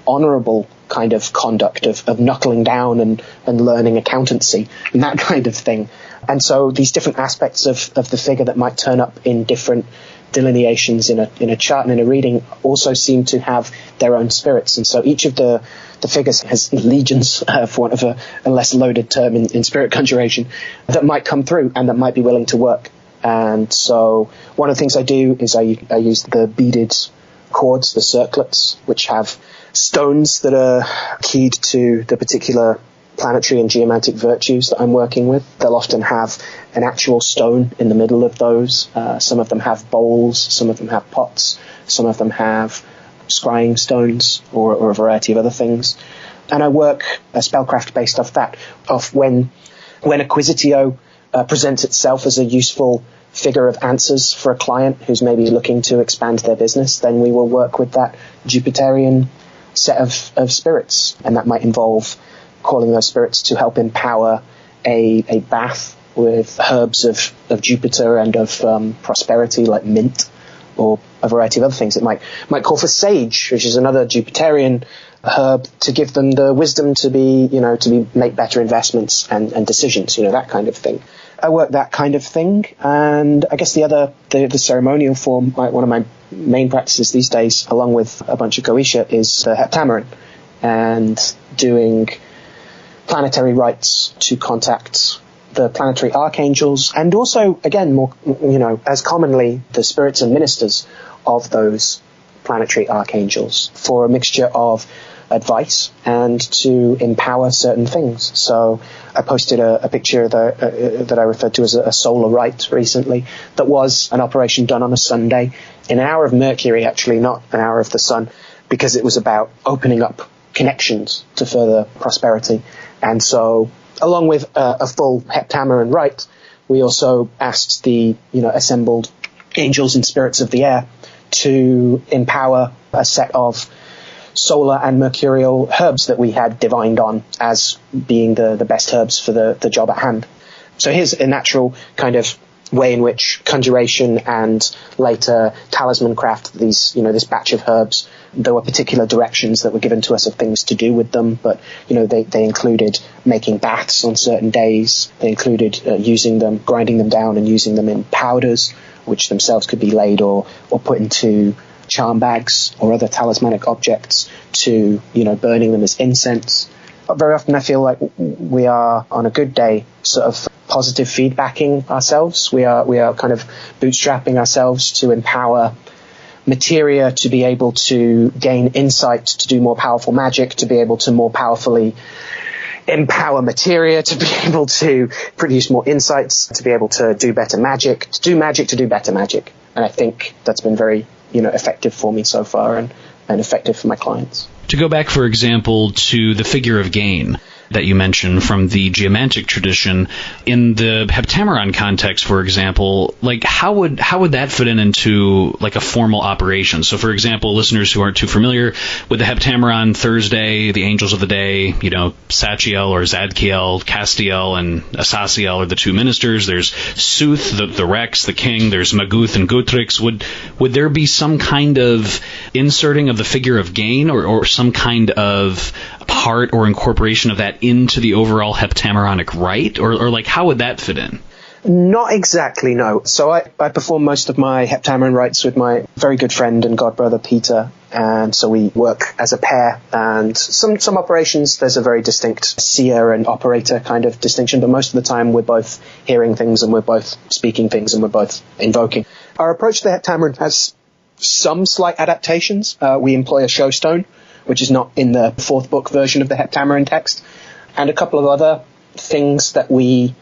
honorable kind of conduct of knuckling down and learning accountancy and that kind of thing. And so these different aspects of the figure that might turn up in different delineations in a chart and in a reading also seem to have their own spirits. And so each of the figures has legions, for want of a less loaded term in spirit conjuration, that might come through and that might be willing to work. And so one of the things I do is I use the beaded cords, the circlets, which have stones that are keyed to the particular planetary and geomantic virtues that I'm working with. They'll often have an actual stone in the middle of those. Some of them have bowls, some of them have pots, some of them have scrying stones or a variety of other things. And I work a spellcraft based off that, of when Acquisitio presents itself as a useful figure of answers for a client who's maybe looking to expand their business, then we will work with that Jupiterian set of spirits, and that might involve calling those spirits to help empower a bath with herbs of Jupiter and of prosperity, like mint, or a variety of other things. It might call for sage, which is another Jupiterian herb, to give them the wisdom to make better investments and decisions, that kind of thing. I work that kind of thing, and I guess the ceremonial form, one of my main practices these days, along with a bunch of Cohere, is the Heptameron, and doing planetary rites to contact the planetary archangels, and also, again, more, as commonly, the spirits and ministers of those planetary archangels, for a mixture of advice and to empower certain things. So I posted a picture that I referred to as a solar rite recently, that was an operation done on a Sunday in an hour of Mercury, actually, not an hour of the sun, because it was about opening up connections to further prosperity. And so, along with a full Heptameron rite, we also asked the assembled angels and spirits of the air to empower a set of solar and mercurial herbs that we had divined on as being the best herbs for the job at hand. So here's a natural kind of way in which conjuration and later talisman craft, this batch of herbs, there were particular directions that were given to us of things to do with them, but they included making baths on certain days. They included grinding them down and using them in powders, which themselves could be laid or put into charm bags or other talismanic objects, to burning them as incense. But very often I feel like we are, on a good day, sort of positive feedbacking ourselves. We are kind of bootstrapping ourselves to empower materia to be able to gain insight, to do more powerful magic, to be able to more powerfully empower materia, to be able to produce more insights, to be able to do better magic, to do magic, to do better magic. And I think that's been very, effective for me so far and effective for my clients.
To go back, for example, to the figure of gain that you mentioned from the Geomantic tradition, in the Heptameron context, for example, like how would that fit into like a formal operation? So, for example, listeners who aren't too familiar with the Heptameron, Thursday, the angels of the day, Sachiel or Zadkiel, Castiel, and Asaciel are the two ministers. There's Suth, the Rex, the king. There's Maguth and Gutrix. Would there be some kind of inserting of the figure of gain or some kind of part or incorporation of that into the overall Heptameronic rite? Or like, how would that fit in?
Not exactly, no. So I perform most of my Heptameron rites with my very good friend and godbrother, Peter. And so we work as a pair. And some operations, there's a very distinct seer and operator kind of distinction. But most of the time, we're both hearing things and we're both speaking things and we're both invoking. Our approach to the Heptameron has some slight adaptations. We employ a showstone, which is not in the fourth book version of the Heptameron text, and a couple of other things that we,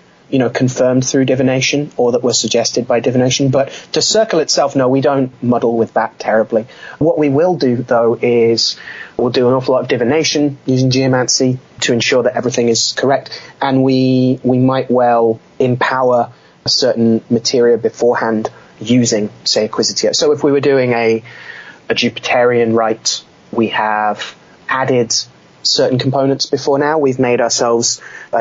confirmed through divination or that were suggested by divination. But to circle itself, no, we don't muddle with that terribly. What we will do, though, is we'll do an awful lot of divination using geomancy to ensure that everything is correct, and we might well empower a certain materia beforehand using, say, a Quisitio. So if we were doing a Jupiterian rite, we have added certain components before now. I've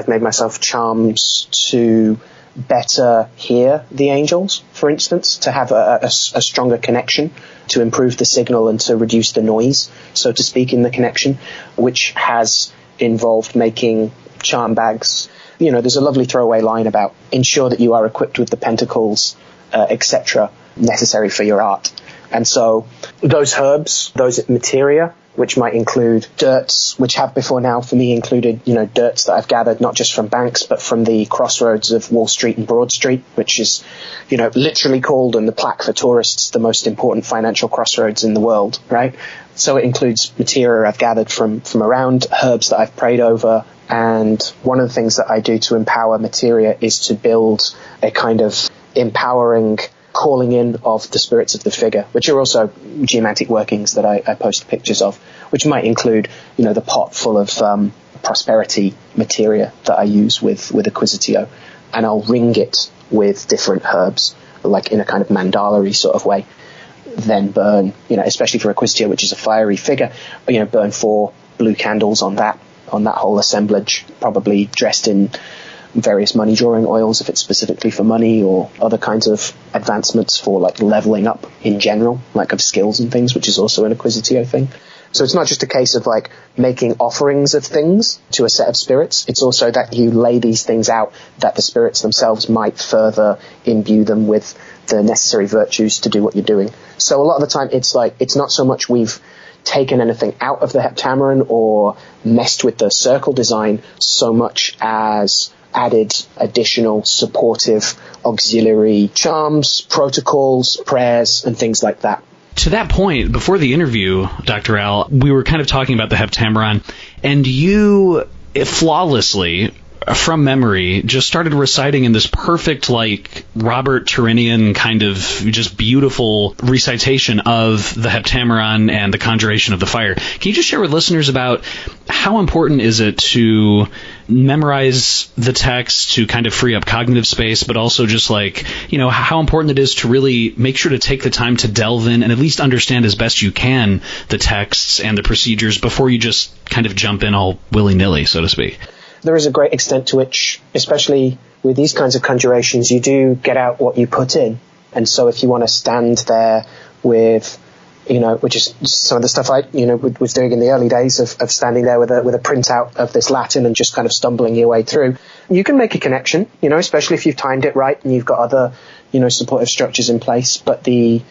made myself charms to better hear the angels, for instance, to have a stronger connection, to improve the signal and to reduce the noise, so to speak, in the connection, which has involved making charm bags. There's a lovely throwaway line about ensure that you are equipped with the pentacles, etc., necessary for your art. And so those herbs, those materia, which might include dirts, which have before now for me included, dirts that I've gathered not just from banks, but from the crossroads of Wall Street and Broad Street, which is, literally called in the plaque for tourists the most important financial crossroads in the world, right? So it includes materia I've gathered from around, herbs that I've prayed over. And one of the things that I do to empower materia is to build a kind of empowering calling in of the spirits of the figure, which are also geomantic workings that I post pictures of, which might include, the pot full of prosperity materia that I use with a Quisitio, and I'll ring it with different herbs, like in a kind of mandala-y sort of way, then burn, especially for a Quisitio, which is a fiery figure, burn 4 blue candles on that whole assemblage, probably dressed in various money drawing oils if it's specifically for money, or other kinds of advancements for like leveling up in general, like of skills and things, which is also an Inquisitio thing. So it's not just a case of like making offerings of things to a set of spirits. It's also that you lay these things out that the spirits themselves might further imbue them with the necessary virtues to do what you're doing. So a lot of the time it's not so much we've taken anything out of the Heptameron or messed with the circle design so much as added additional supportive auxiliary charms, protocols, prayers, and things like that.
To that point, before the interview, Dr. Al, we were kind of talking about the Heptameron, and you flawlessly, from memory, just started reciting in this perfect, like, Robert Turinian kind of just beautiful recitation of the Heptameron and the conjuration of the fire. Can you just share with listeners about how important is it to memorize the text to kind of free up cognitive space, but also just like, how important it is to really make sure to take the time to delve in and at least understand as best you can the texts and the procedures before you just kind of jump in all willy-nilly, so to speak?
There is a great extent to which, especially with these kinds of conjurations, you do get out what you put in. And so if you want to stand there with, which is some of the stuff I, was doing in the early days of standing there with a printout of this Latin and just kind of stumbling your way through, you can make a connection, especially if you've timed it right and you've got other, supportive structures in place. But the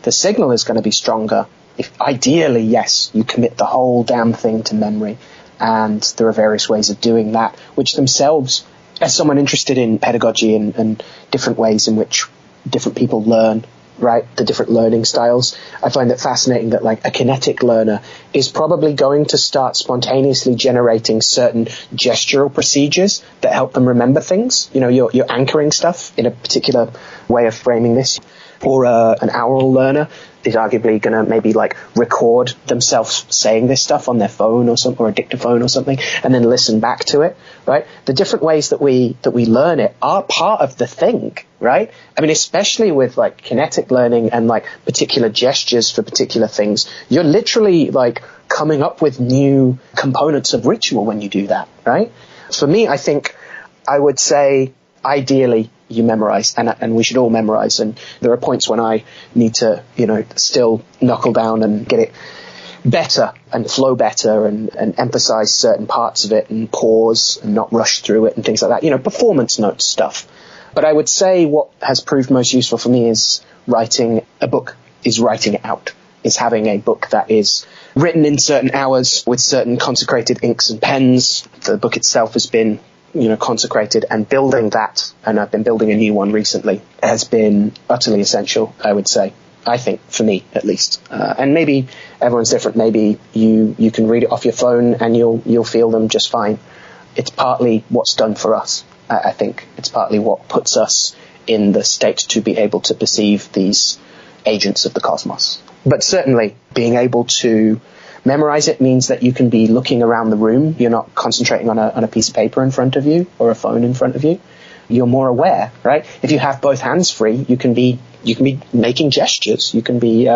signal is going to be stronger if ideally, yes, you commit the whole damn thing to memory. And there are various ways of doing that, which themselves, as someone interested in pedagogy and different ways in which different people learn right? The different learning styles. I find it fascinating that like a kinetic learner is probably going to start spontaneously generating certain gestural procedures that help them remember things. You know, you're anchoring stuff in a particular way of framing this. Or an oral learner is arguably going to maybe like record themselves saying this stuff on their phone or something, or a dictaphone or something, and then listen back to it, right? The different ways that we learn it are part of the thing, right? I mean, especially with like kinetic learning and like particular gestures for particular things, you're literally like coming up with new components of ritual when you do that, right? For me, I think I would say ideally you memorize, and we should all memorize. And there are points when I need to, you know, still knuckle down and get it better and flow better and emphasize certain parts of it and pause and not rush through it and things like that. You know, performance note stuff. But I would say what has proved most useful for me is writing a book, is writing it out, is having a book that is written in certain hours with certain consecrated inks and pens. The book itself has been, you know, consecrated, and building that, and I've been building a new one recently, has been utterly essential, I would say. I think, for me, at least. And maybe everyone's different. Maybe you can read it off your phone and you'll feel them just fine. It's partly what's done for us, I think. It's partly what puts us in the state to be able to perceive these agents of the cosmos. But certainly, being able to memorize it means that you can be looking around the room. You're not concentrating on a piece of paper in front of you or a phone in front of you. You're more aware, right? If you have both hands free, you can be making gestures. You can be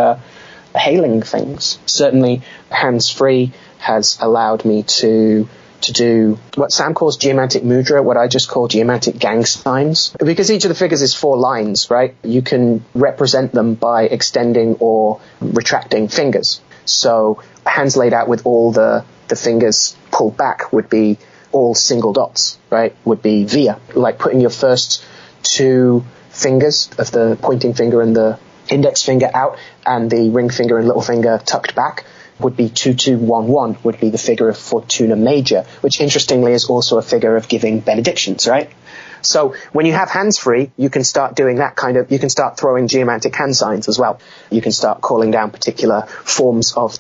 hailing things. Certainly, hands free has allowed me to do what Sam calls Geomatic Mudra, what I just call Geomantic gang signs. Because each of the figures is 4 lines, right? You can represent them by extending or retracting fingers. So hands laid out with all the fingers pulled back would be all single dots, right? Would be via. Like putting your first 2 fingers of the pointing finger and the index finger out, and the ring finger and little finger tucked back, would be 2-2-1-1, would be the figure of Fortuna Major, which interestingly is also a figure of giving benedictions, right? So when you have hands free, you can start doing that you can start throwing geomantic hand signs as well. You can start calling down particular forms of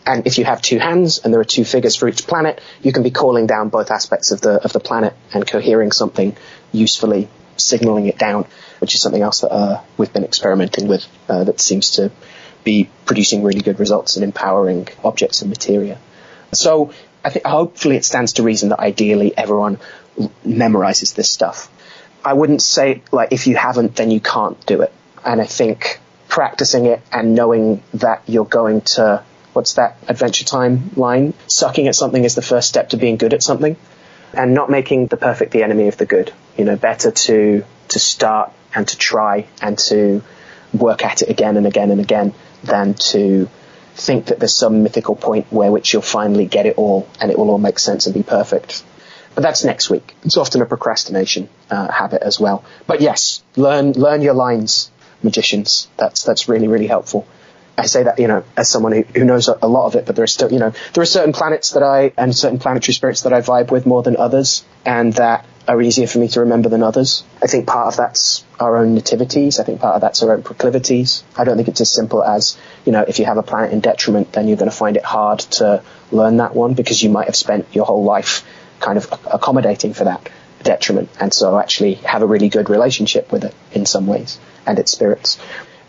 and if you have 2 hands and there are 2 figures for each planet, you can be calling down both aspects of the planet and cohering something usefully, signaling it down, which is something else that we've been experimenting with that seems to be producing really good results in empowering objects and materia. So I think hopefully it stands to reason that ideally everyone memorizes this stuff. I wouldn't say like if you haven't, then you can't do it. And I think practicing it and knowing that you're going to, what's that Adventure Time line? Sucking at something is the first step to being good at something, and not making the perfect the enemy of the good. You know, better to start and to try and to work at it again and again and again than to think that there's some mythical point where which you'll finally get it all and it will all make sense and be perfect. But that's next week. It's often a procrastination habit as well. But yes, learn your lines, magicians. That's really, really helpful. I say that, you know, as someone who knows a lot of it, but there are still, you know, there are certain planets and certain planetary spirits that I vibe with more than others, and that are easier for me to remember than others. I think part of that's our own nativities. I think part of that's our own proclivities. I don't think it's as simple as, you know, if you have a planet in detriment, then you're going to find it hard to learn that one because you might have spent your whole life kind of accommodating for that detriment, and so actually have a really good relationship with it in some ways and its spirits.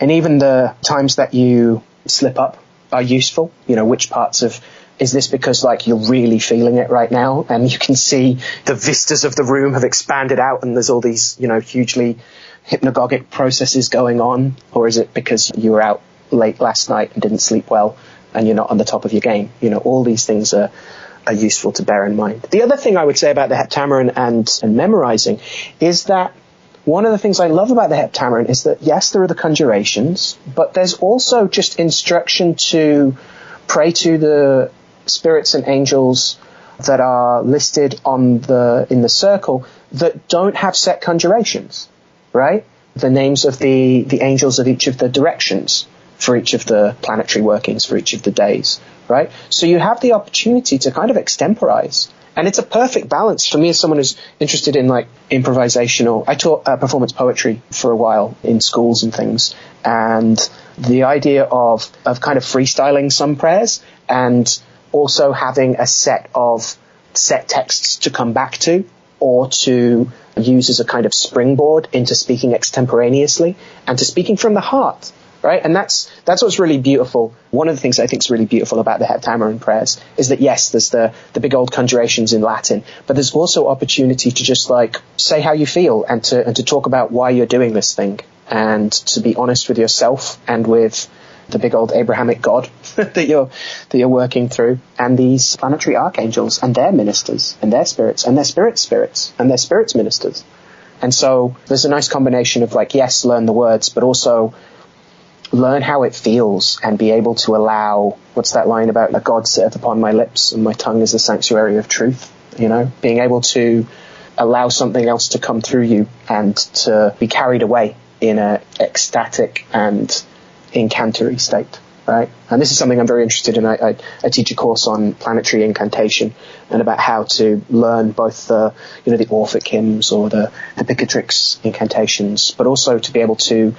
And even the times that you slip up are useful. You know, which parts of, is this because like you're really feeling it right now and you can see the vistas of the room have expanded out and there's all these, you know, hugely hypnagogic processes going on? Or is it because you were out late last night and didn't sleep well and you're not on the top of your game? You know, all these things are useful to bear in mind. The other thing I would say about the Heptameron and memorizing is that one of the things I love about the Heptameron is that, yes, there are the conjurations, but there's also just instruction to pray to the spirits and angels that are listed in the circle that don't have set conjurations, right? The names of the angels of each of the directions for each of the planetary workings for each of the days, right? So you have the opportunity to kind of extemporize And it's a perfect balance for me as someone who's interested in like improvisational. I taught performance poetry for a while in schools and things. And the idea of kind of freestyling some prayers and also having a set of set texts to come back to or to use as a kind of springboard into speaking extemporaneously and to speaking from the heart. Right? And that's what's really beautiful. One of the things I think is really beautiful about the Heptameron prayers is that, yes, there's the big old conjurations in Latin, but there's also opportunity to just like say how you feel and to talk about why you're doing this thing and to be honest with yourself and with the big old Abrahamic God that you're working through, and these planetary archangels and their ministers and their spirits and their spirits and their spirits ministers. And so there's a nice combination of like, yes, learn the words, but also learn how it feels and be able to allow, what's that line about, a God sitteth upon my lips and my tongue is the sanctuary of truth, you know, being able to allow something else to come through you and to be carried away in a ecstatic and incantatory state, right? And this is something I'm very interested in. I teach a course on planetary incantation and about how to learn both the Orphic hymns or the Picatrix incantations, but also to be able to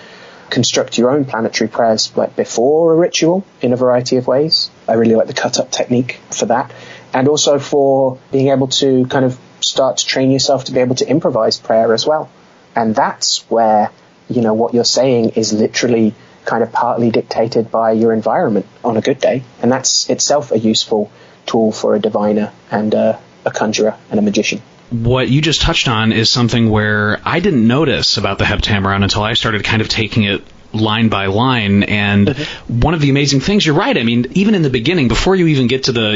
construct your own planetary prayers like before a ritual in a variety of ways. I really like the cut-up technique for that. And also for being able to kind of start to train yourself to be able to improvise prayer as well. And that's where, what you're saying is literally kind of partly dictated by your environment on a good day. And that's itself a useful tool for a diviner and a conjurer and a magician.
What you just touched on is something where I didn't notice about the Heptameron until I started kind of taking it line by line. And one of the amazing things, you're right, I mean, even in the beginning, before you even get to the,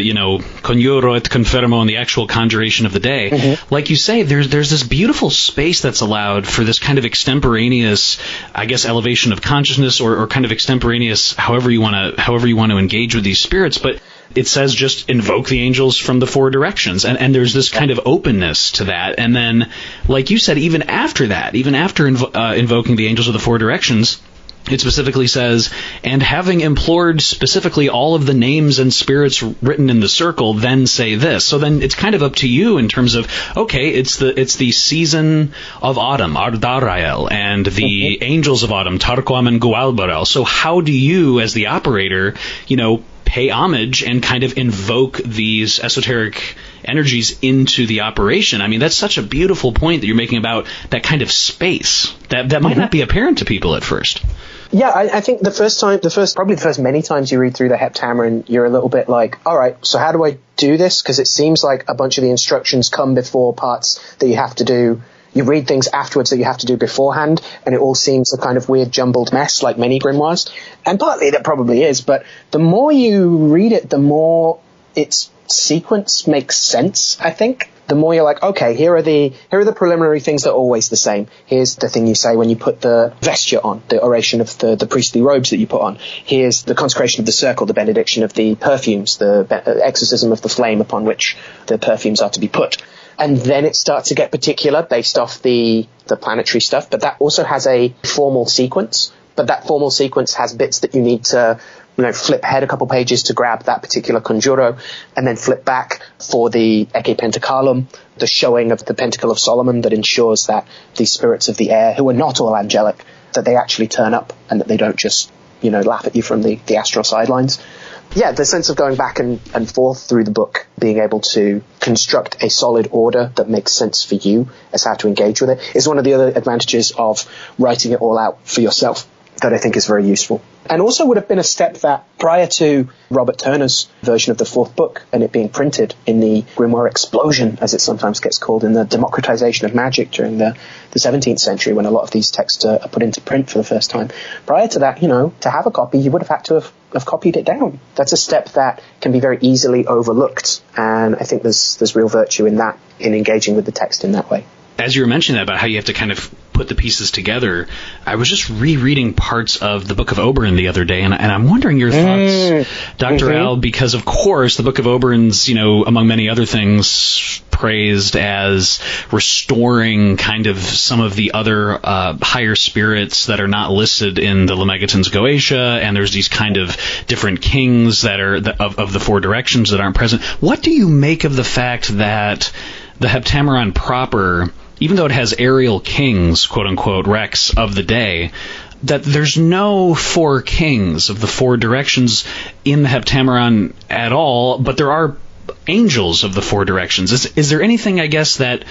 conjuro et confermo and the actual conjuration of the day, like you say, there's this beautiful space that's allowed for this kind of extemporaneous, I guess, elevation of consciousness or kind of extemporaneous, however you want to engage with these spirits. But it says just invoke the angels from the four directions. And there's this kind of openness to that. And then, like you said, even after that, invoking the angels of the four directions, it specifically says, and having implored specifically all of the names and spirits written in the circle, then say this. So then it's kind of up to you in terms of, okay, it's the season of autumn, Ardarael, and the angels of autumn, Tarquam and Gualbarel. So how do you, as the operator, pay homage and kind of invoke these esoteric energies into the operation? I mean, that's such a beautiful point that you're making about that kind of space that might not be apparent to people at first.
Yeah, I think the first many times you read through the Heptameron, you're a little bit like, all right, so how do I do this? Because it seems like a bunch of the instructions come before parts that you have to do. You read things afterwards that you have to do beforehand, and it all seems a kind of weird jumbled mess like many grimoires. And partly that probably is, but the more you read it, the more its sequence makes sense, I think. The more you're like, okay, here are the preliminary things that are always the same. Here's the thing you say when you put the vesture on, the oration of the priestly robes that you put on. Here's the consecration of the circle, the benediction of the perfumes, the exorcism of the flame upon which the perfumes are to be put. And then it starts to get particular based off the planetary stuff, but that also has a formal sequence. But that formal sequence has bits that you need to flip ahead a couple pages to grab that particular conjuro, and then flip back for the Ecce Pentacalum, the showing of the Pentacle of Solomon that ensures that the spirits of the air, who are not all angelic, that they actually turn up and that they don't just, laugh at you from the astral sidelines. Yeah, the sense of going back and forth through the book, being able to construct a solid order that makes sense for you as how to engage with it, is one of the other advantages of writing it all out for yourself that I think is very useful. And also would have been a step that prior to Robert Turner's version of the fourth book and it being printed in the grimoire explosion, as it sometimes gets called, in the democratization of magic during the 17th century when a lot of these texts are put into print for the first time. Prior to that, to have a copy, you would have had to have copied it down. That's a step that can be very easily overlooked. And I think there's real virtue in that, in engaging with the text in that way.
As you were mentioning that about how you have to kind of put the pieces together, I was just rereading parts of the Book of Oberon the other day, and I'm wondering your thoughts, Dr. Al, because of course the Book of Oberon's, among many other things, praised as restoring kind of some of the other higher spirits that are not listed in the Lemegeton's Goetia, and there's these kind of different kings that are of the four directions that aren't present. What do you make of the fact that the Heptameron proper, even though it has aerial kings, quote-unquote, Rex of the day, that there's no four kings of the four directions in the Heptameron at all, but there are angels of the four directions? Is there anything, I guess, that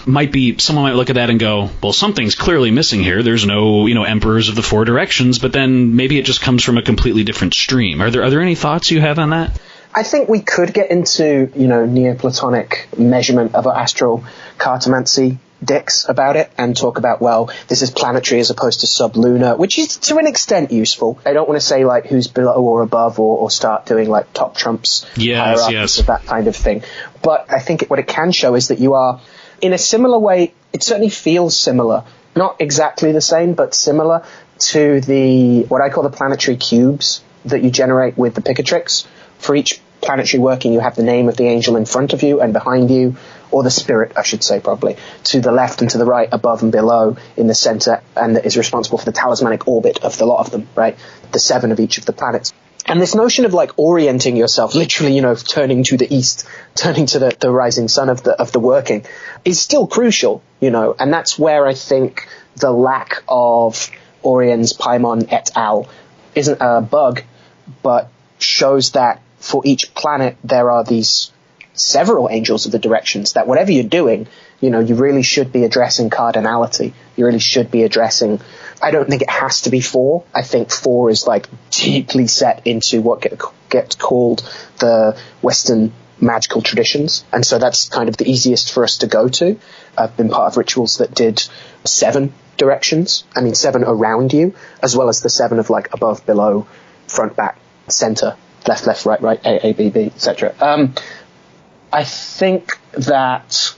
someone might look at that and go, well, something's clearly missing here. There's no, emperors of the four directions, but then maybe it just comes from a completely different stream. Are there any thoughts you have on that?
I think we could get into, Neoplatonic measurement of astral cartomancy dicks about it and talk about, well, this is planetary as opposed to sublunar, which is to an extent useful. I don't want to say like who's below or above or start doing like top trumps hierarchies of that kind of thing. But I think what it can show is that you are in a similar way. It certainly feels similar, not exactly the same, but similar to what I call the planetary cubes that you generate with the Picatrix. For each planetary working, you have the name of the angel in front of you and behind you, or the spirit, I should say, probably, to the left and to the right, above and below, in the center, and that is responsible for the talismanic orbit of the lot of them, right? The 7 of each of the planets. And this notion of like orienting yourself, literally, turning to the east, turning to the rising sun of the working, is still crucial, and that's where I think the lack of Orion's Paimon et al. Isn't a bug, but shows that for each planet there are these several angels of the directions, that whatever you're doing, you really should be addressing cardinality. You really should be addressing, I don't think it has to be 4. I think 4 is like deeply set into what gets called the Western magical traditions. And so that's kind of the easiest for us to go to. I've been part of rituals that did 7 directions. 7 around you, as well as the 7 of like above, below, front, back, center, left, left, right, right, A, B, B, etc. I think that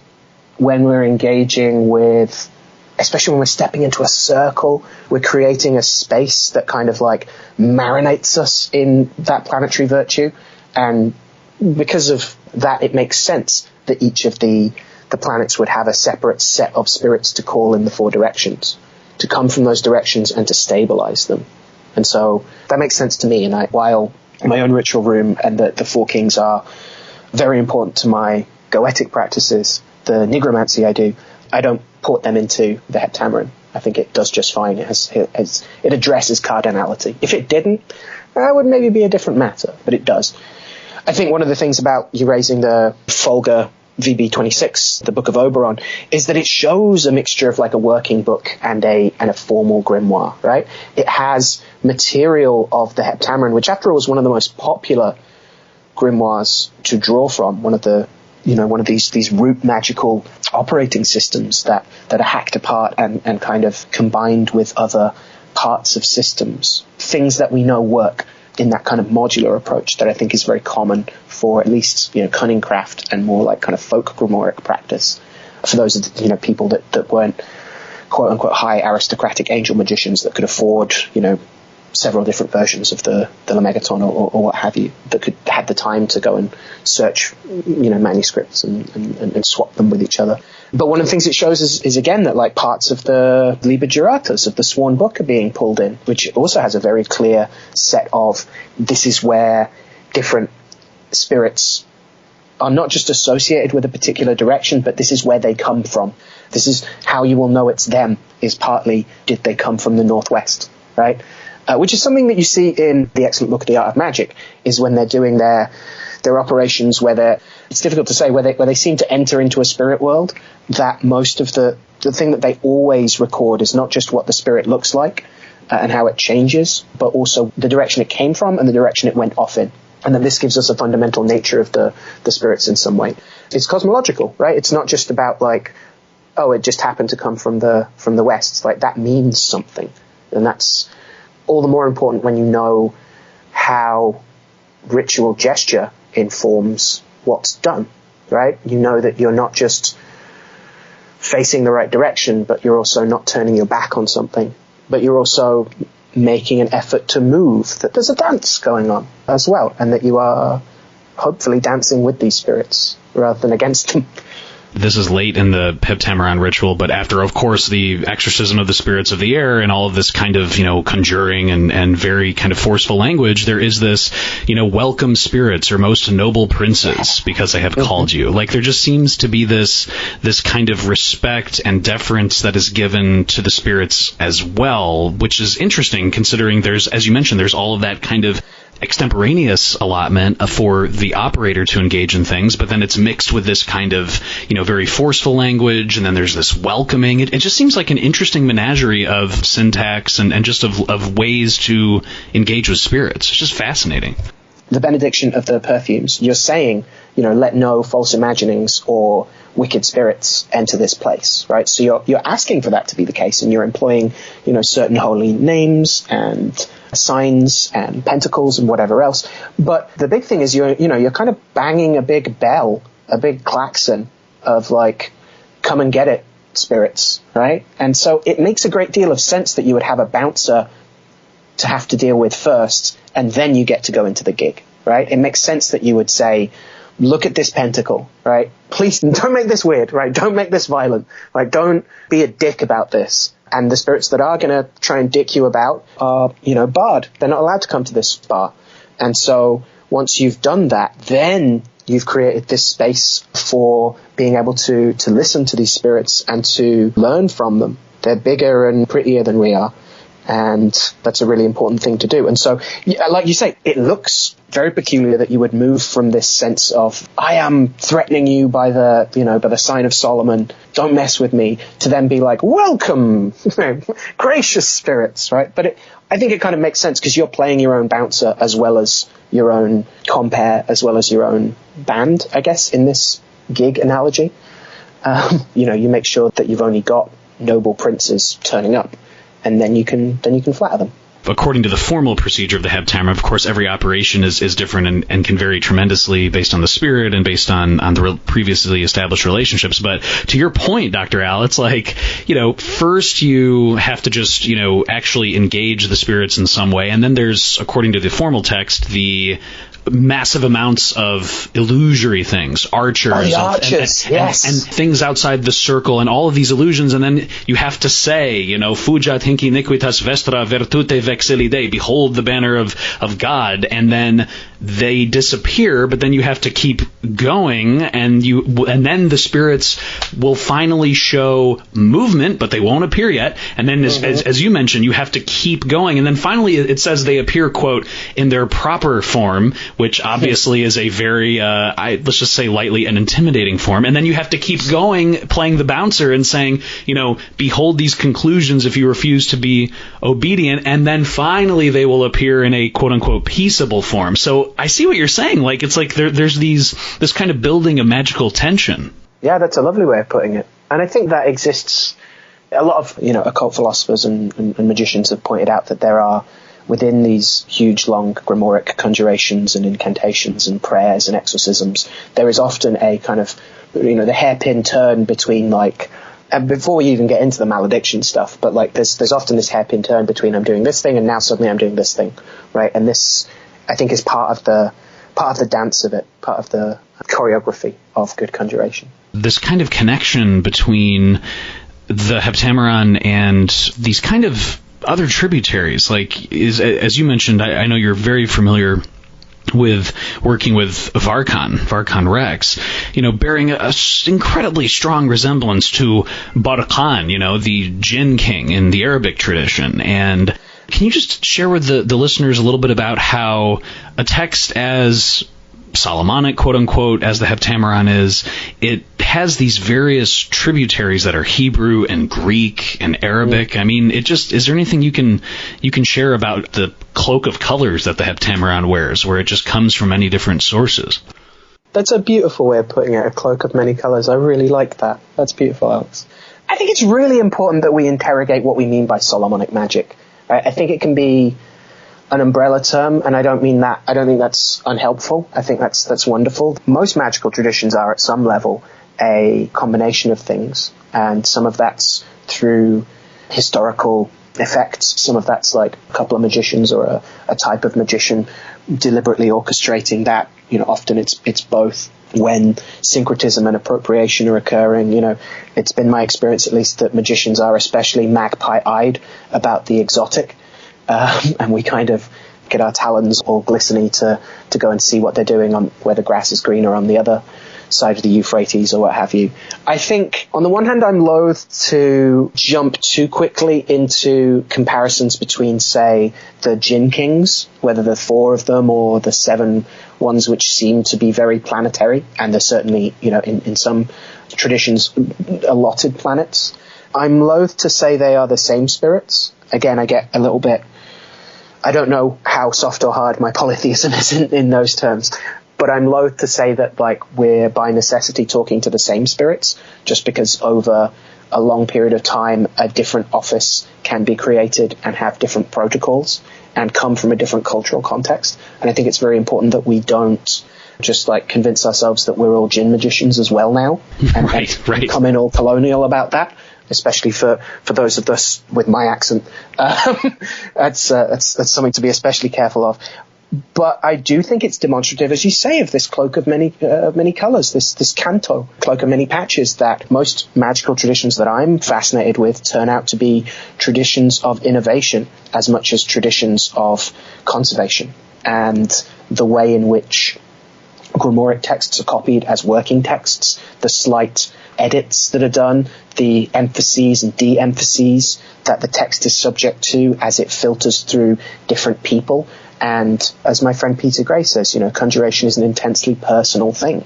when we're engaging with, especially when we're stepping into a circle, we're creating a space that kind of like marinates us in that planetary virtue. And because of that, it makes sense that each of the planets would have a separate set of spirits to call in the 4 directions, to come from those directions and to stabilize them. And so that makes sense to me. And while my own ritual room and the 4 kings are very important to my goetic practices, the nigromancy I don't port them into the Heptameron. I think it does just fine. It addresses cardinality. If it didn't, that would maybe be a different matter, but it does. I think one of the things about you raising the Folger VB26, the Book of Oberon, is that it shows a mixture of like a working book and a formal grimoire, right? It has material of the Heptameron, which after all is one of the most popular grimoires to draw from, one of these root magical operating systems that are hacked apart and kind of combined with other parts of systems, things that we know work in that kind of modular approach that I think is very common for at least, cunning craft and more like kind of folk grimoire practice for those, people that weren't quote unquote high aristocratic angel magicians that could afford, several different versions of the Lemegeton or what have you, that had the time to go and search, manuscripts and swap them with each other. But one of the things it shows is again that like parts of the Liber Juratus of the Sworn Book are being pulled in, which also has a very clear set of, this is where different spirits are not just associated with a particular direction, but this is where they come from. This is how you will know it's them, is partly, did they come from the Northwest, right? Which is something that you see in the excellent book, The Art of Magic, is when they're doing their operations where it's difficult to say, where they seem to enter into a spirit world, that most of the thing that they always record is not just what the spirit looks like and how it changes, but also the direction it came from and the direction it went off in. And then this gives us a fundamental nature of the spirits in some way. It's cosmological, right? It's not just about like, oh, it just happened to come from the West. It's like that means something. And that's all the more important when you know how ritual gesture informs what's done, right? You know that you're not just facing the right direction, but you're also not turning your back on something, but you're also making an effort to move, that there's a dance going on as well, and that you are hopefully dancing with these spirits rather than against them.
this is late in the Heptameron ritual, but after, of course, the exorcism of the spirits of the air and all of this kind of, conjuring and very kind of forceful language, there is this, welcome spirits or most noble princes, because I have called you. Like, there just seems to be this kind of respect and deference that is given to the spirits as well, which is interesting considering there's, as you mentioned, there's all of that kind of extemporaneous allotment for the operator to engage in things, but then it's mixed with this kind of, very forceful language, and then there's this welcoming. It just seems like an interesting menagerie of syntax and just of ways to engage with spirits. It's just fascinating.
The benediction of the perfumes, you're saying, let no false imaginings or wicked spirits enter this place, right? So you're asking for that to be the case, and you're employing, certain holy names and signs and pentacles and whatever else. But the big thing is you're kind of banging a big bell, a big klaxon of like, come and get it, spirits, right? And so it makes a great deal of sense that you would have a bouncer to have to deal with first, and then you get to go into the gig, right? It makes sense that you would say, look at this pentacle, right? Please don't make this weird, right? Don't make this violent, right? Don't be a dick about this. And the spirits that are going to try and dick you about are, barred. They're not allowed to come to this bar. And so once you've done that, then you've created this space for being able to listen to these spirits and to learn from them. They're bigger and prettier than we are. And that's a really important thing to do. And so, like you say, it looks very peculiar that you would move from this sense of, I am threatening you by the sign of Solomon, don't mess with me, to then be like, welcome, gracious spirits, right? But I think it kind of makes sense because you're playing your own bouncer as well as your own compere, as well as your own band, I guess, in this gig analogy. You make sure that you've only got noble princes turning up, and then you can flatter them.
According to the formal procedure of the Heptameron, of course, every operation is different and can vary tremendously based on the spirit and based on the previously established relationships. But to your point, Dr. Al, it's like, first you have to just, actually engage the spirits in some way. And then there's, according to the formal text, the massive amounts of illusory things, archers,
yes,
and things outside the circle, and all of these illusions, and then you have to say, Fujat hinc iniquitas vestra virtute vexilide, behold the banner of God, and then they disappear, but then you have to keep going, and then the spirits will finally show movement, but they won't appear yet, and then as you mentioned, you have to keep going, and then finally it says they appear, quote, in their proper form, which obviously is a very, let's just say lightly, an intimidating form. And then you have to keep going, playing the bouncer and saying, behold these conclusions if you refuse to be obedient. And then finally they will appear in a quote-unquote peaceable form. So I see what you're saying. Like, it's like there's this kind of building of magical tension.
Yeah, that's a lovely way of putting it. And I think that exists. A lot of, occult philosophers and magicians have pointed out that there are, within these huge, long grimoiric conjurations and incantations and prayers and exorcisms, there is often a kind of, the hairpin turn between, like, and before we even get into the malediction stuff, but like there's often this hairpin turn between I'm doing this thing and now suddenly I'm doing this thing, right? And this, I think, is part of the dance of it, part of the choreography of good conjuration.
This kind of connection between the Heptameron and these kind of other tributaries, like, as you mentioned, I know you're very familiar with working with Varkan Rex, bearing a incredibly strong resemblance to Barkan, the Jinn King in the Arabic tradition. And can you just share with the listeners a little bit about how a text as Solomonic, quote-unquote, as the Heptameron is, it has these various tributaries that are Hebrew and Greek and Arabic. I mean, is there anything you can share about the cloak of colors that the Heptameron wears, where it just comes from many different sources?
That's a beautiful way of putting it, a cloak of many colors. I really like that. That's beautiful, Alex. I think it's really important that we interrogate what we mean by Solomonic magic. Right? I think it can be an umbrella term, and I don't think that's unhelpful. I think that's wonderful. Most magical traditions are at some level a combination of things, and some of that's through historical effects. Some of that's like a couple of magicians or a type of magician deliberately orchestrating that. Often it's both. when syncretism and appropriation are occurring. It's been my experience, at least, that magicians are especially magpie-eyed about the exotic, and we kind of get our talons all glistening to go and see what they're doing on where the grass is greener on the other side of the Euphrates or what have you. I think, on the one hand, I'm loath to jump too quickly into comparisons between, say, the Jinn Kings, whether the 4 of them or the 7 ones which seem to be very planetary, and they're certainly, in some traditions, allotted planets. I'm loath to say they are the same spirits. Again, I get a little bit, I don't know how soft or hard my polytheism is in those terms, but I'm loath to say that, we're by necessity talking to the same spirits, just because over a long period of time, a different office can be created and have different protocols and come from a different cultural context. And I think it's very important that we don't just convince ourselves that we're all Jinn magicians as well now, and come in all colonial about that. Especially for those of us with my accent, that's something to be especially careful of. But I do think it's demonstrative, as you say, of this cloak of many colors, this canto, cloak of many patches, that most magical traditions that I'm fascinated with turn out to be traditions of innovation as much as traditions of conservation. And the way in which grimoire texts are copied as working texts, the slight edits that are done, the emphases and de-emphases that the text is subject to as it filters through different people. And as my friend Peter Gray says, conjuration is an intensely personal thing.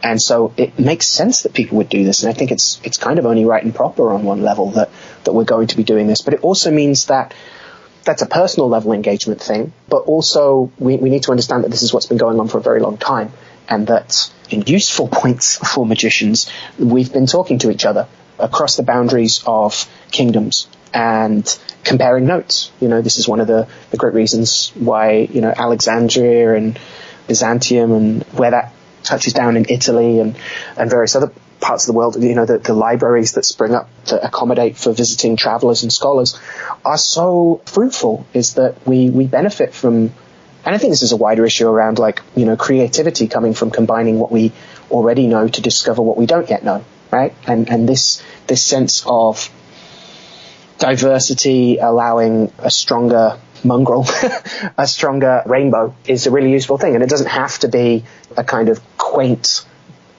And so it makes sense that people would do this. And I think it's kind of only right and proper on one level that we're going to be doing this. But it also means that that's a personal level engagement thing. But also we need to understand that this is what's been going on for a very long time. And that in useful points for magicians, we've been talking to each other across the boundaries of kingdoms and comparing notes. This is one of the great reasons why, Alexandria and Byzantium and where that touches down in Italy and various other parts of the world, the libraries that spring up to accommodate for visiting travelers and scholars are so fruitful, is that we benefit from. And I think this is a wider issue around creativity coming from combining what we already know to discover what we don't yet know, right? And this sense of diversity allowing a stronger mongrel, a stronger rainbow is a really useful thing. And it doesn't have to be a kind of quaint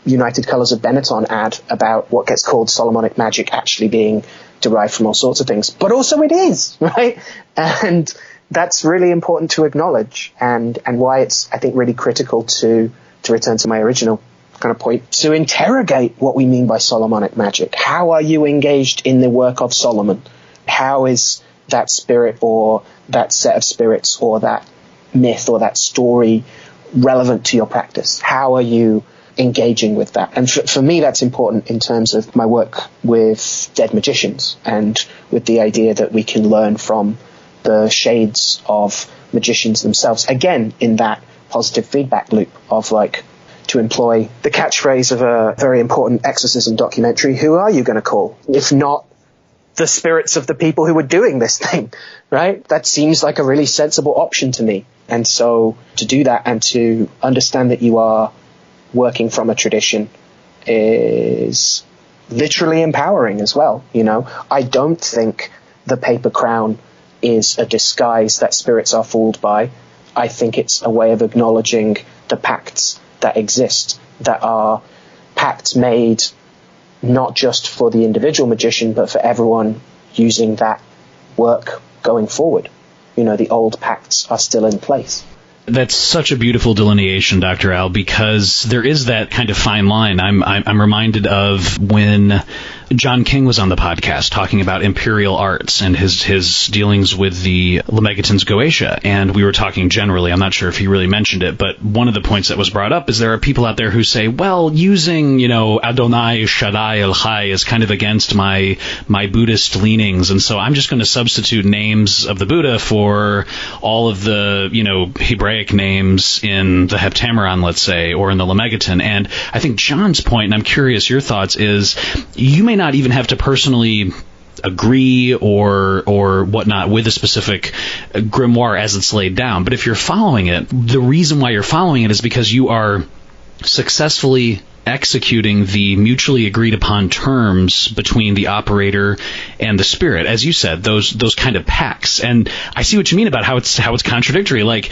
United Colors of Benetton ad about what gets called Solomonic magic actually being derived from all sorts of things. But also it is, right? And that's really important to acknowledge, and why it's, I think, really critical to return to my original kind of point, to interrogate what we mean by Solomonic magic. How are you engaged in the work of Solomon? How is that spirit or that set of spirits or that myth or that story relevant to your practice? How are you engaging with that? And for me, that's important in terms of my work with dead magicians and with the idea that we can learn from the shades of magicians themselves. Again, in that positive feedback loop of to employ the catchphrase of a very important exorcism documentary, who are you going to call? If not the spirits of the people who were doing this thing, right? That seems like a really sensible option to me. And so to do that and to understand that you are working from a tradition is literally empowering as well. I don't think the paper crown is a disguise that spirits are fooled by. I think it's a way of acknowledging the pacts that exist, that are pacts made not just for the individual magician, but for everyone using that work going forward. The old pacts are still in place.
That's such a beautiful delineation, Dr. Al, because there is that kind of fine line. I'm reminded of when John King was on the podcast talking about imperial arts and his dealings with the Lemegeton's Goetia, and we were talking generally. I'm not sure if he really mentioned it, but one of the points that was brought up is there are people out there who say, well, using Adonai Shaddai El Chai is kind of against my Buddhist leanings, and so I'm just going to substitute names of the Buddha for all of the Hebraic names in the Heptameron, let's say, or in the Lemegeton. And I think John's point, and I'm curious your thoughts, is you may not even have to personally agree or whatnot with a specific grimoire as it's laid down, but if you're following it, the reason why you're following it is because you are successfully executing the mutually agreed upon terms between the operator and the spirit, as you said, those kind of pacts. And I see what you mean about how it's contradictory. Like,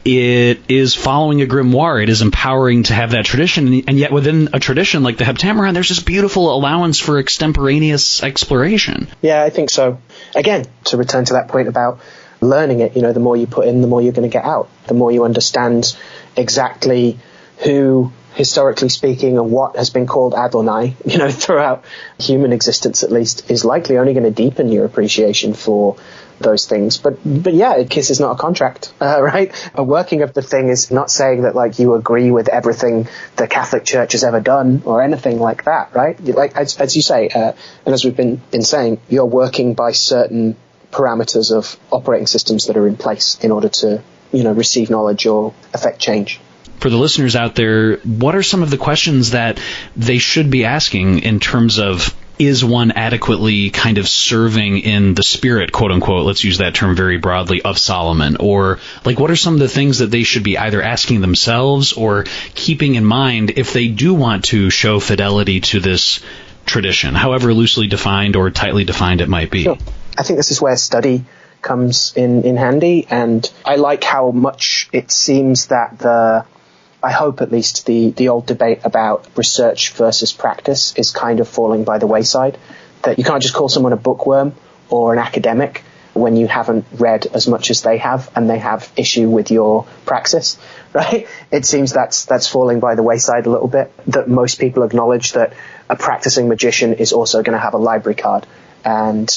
it is following a grimoire. It is empowering to have that tradition, and yet within a tradition like the Heptameron, there's this beautiful allowance for extemporaneous exploration.
Yeah, I think so. Again, to return to that point about learning it, the more you put in, the more you're going to get out. The more you understand exactly who, historically speaking, and what has been called Adonai, throughout human existence at least, is likely only going to deepen your appreciation for those things. But yeah, a kiss is not a contract, right? A working of the thing is not saying that, like, you agree with everything the Catholic Church has ever done or anything like that, right? Like, as you say, and as we've been saying, you're working by certain parameters of operating systems that are in place in order to, receive knowledge or affect change.
For the listeners out there, what are some of the questions that they should be asking in terms of, is one adequately kind of serving in the spirit, quote unquote, let's use that term very broadly, of Solomon? Or, like, what are some of the things that they should be either asking themselves or keeping in mind if they do want to show fidelity to this tradition, however loosely defined or tightly defined it might be?
Sure. I think this is where study comes in handy, and I like how much it seems that I hope at least the old debate about research versus practice is kind of falling by the wayside. That you can't just call someone a bookworm or an academic when you haven't read as much as they have and they have issue with your praxis, right? It seems that's falling by the wayside a little bit, that most people acknowledge that a practicing magician is also going to have a library card. And,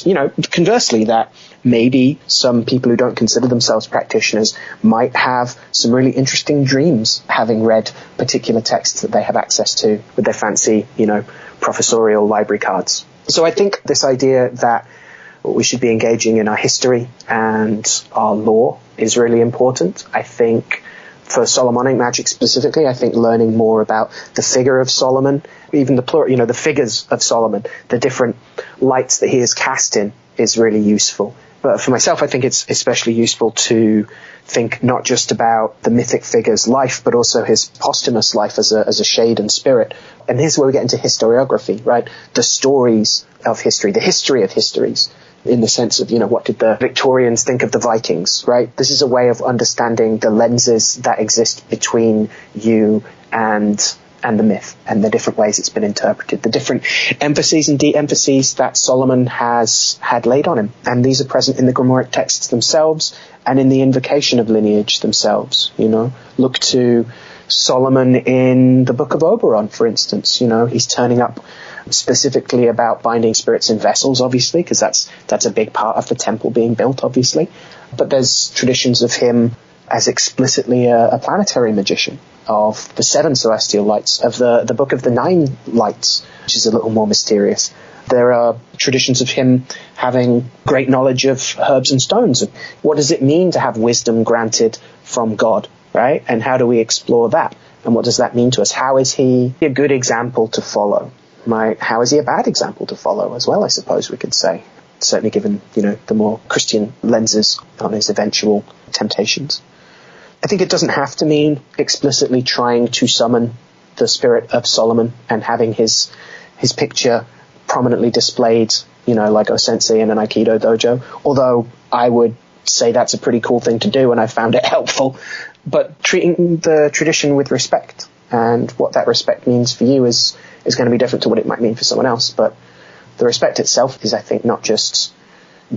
conversely, that maybe some people who don't consider themselves practitioners might have some really interesting dreams having read particular texts that they have access to with their fancy, professorial library cards. So I think this idea that we should be engaging in our history and our lore is really important. I think for Solomonic magic specifically, I think learning more about the figure of Solomon, even the plural, the figures of Solomon, the different lights that he is cast in, is really useful. But for myself, I think it's especially useful to think not just about the mythic figure's life, but also his posthumous life as a shade and spirit. And here's where we get into historiography, right? The stories of history, the history of histories, in the sense of, what did the Victorians think of the Vikings, right? This is a way of understanding the lenses that exist between you and the myth, and the different ways it's been interpreted, the different emphases and de-emphases that Solomon has had laid on him. And these are present in the grimoire texts themselves and in the invocation of lineage themselves. Look to Solomon in the Book of Oberon, for instance. He's turning up specifically about binding spirits in vessels, obviously, because that's a big part of the temple being built, obviously. But there's traditions of him as explicitly a planetary magician, of the 7 celestial lights, of the Book of the 9 lights, which is a little more mysterious. There are traditions of him having great knowledge of herbs and stones. What does it mean to have wisdom granted from God, right? And how do we explore that? And what does that mean to us? How is he a good example to follow? How is he a bad example to follow as well, I suppose we could say, certainly given, the more Christian lenses on his eventual temptations. I think it doesn't have to mean explicitly trying to summon the spirit of Solomon and having his picture prominently displayed, like Osensei in an Aikido dojo, although I would say that's a pretty cool thing to do and I found it helpful. But treating the tradition with respect, and what that respect means for you is going to be different to what it might mean for someone else. But the respect itself is, I think, not just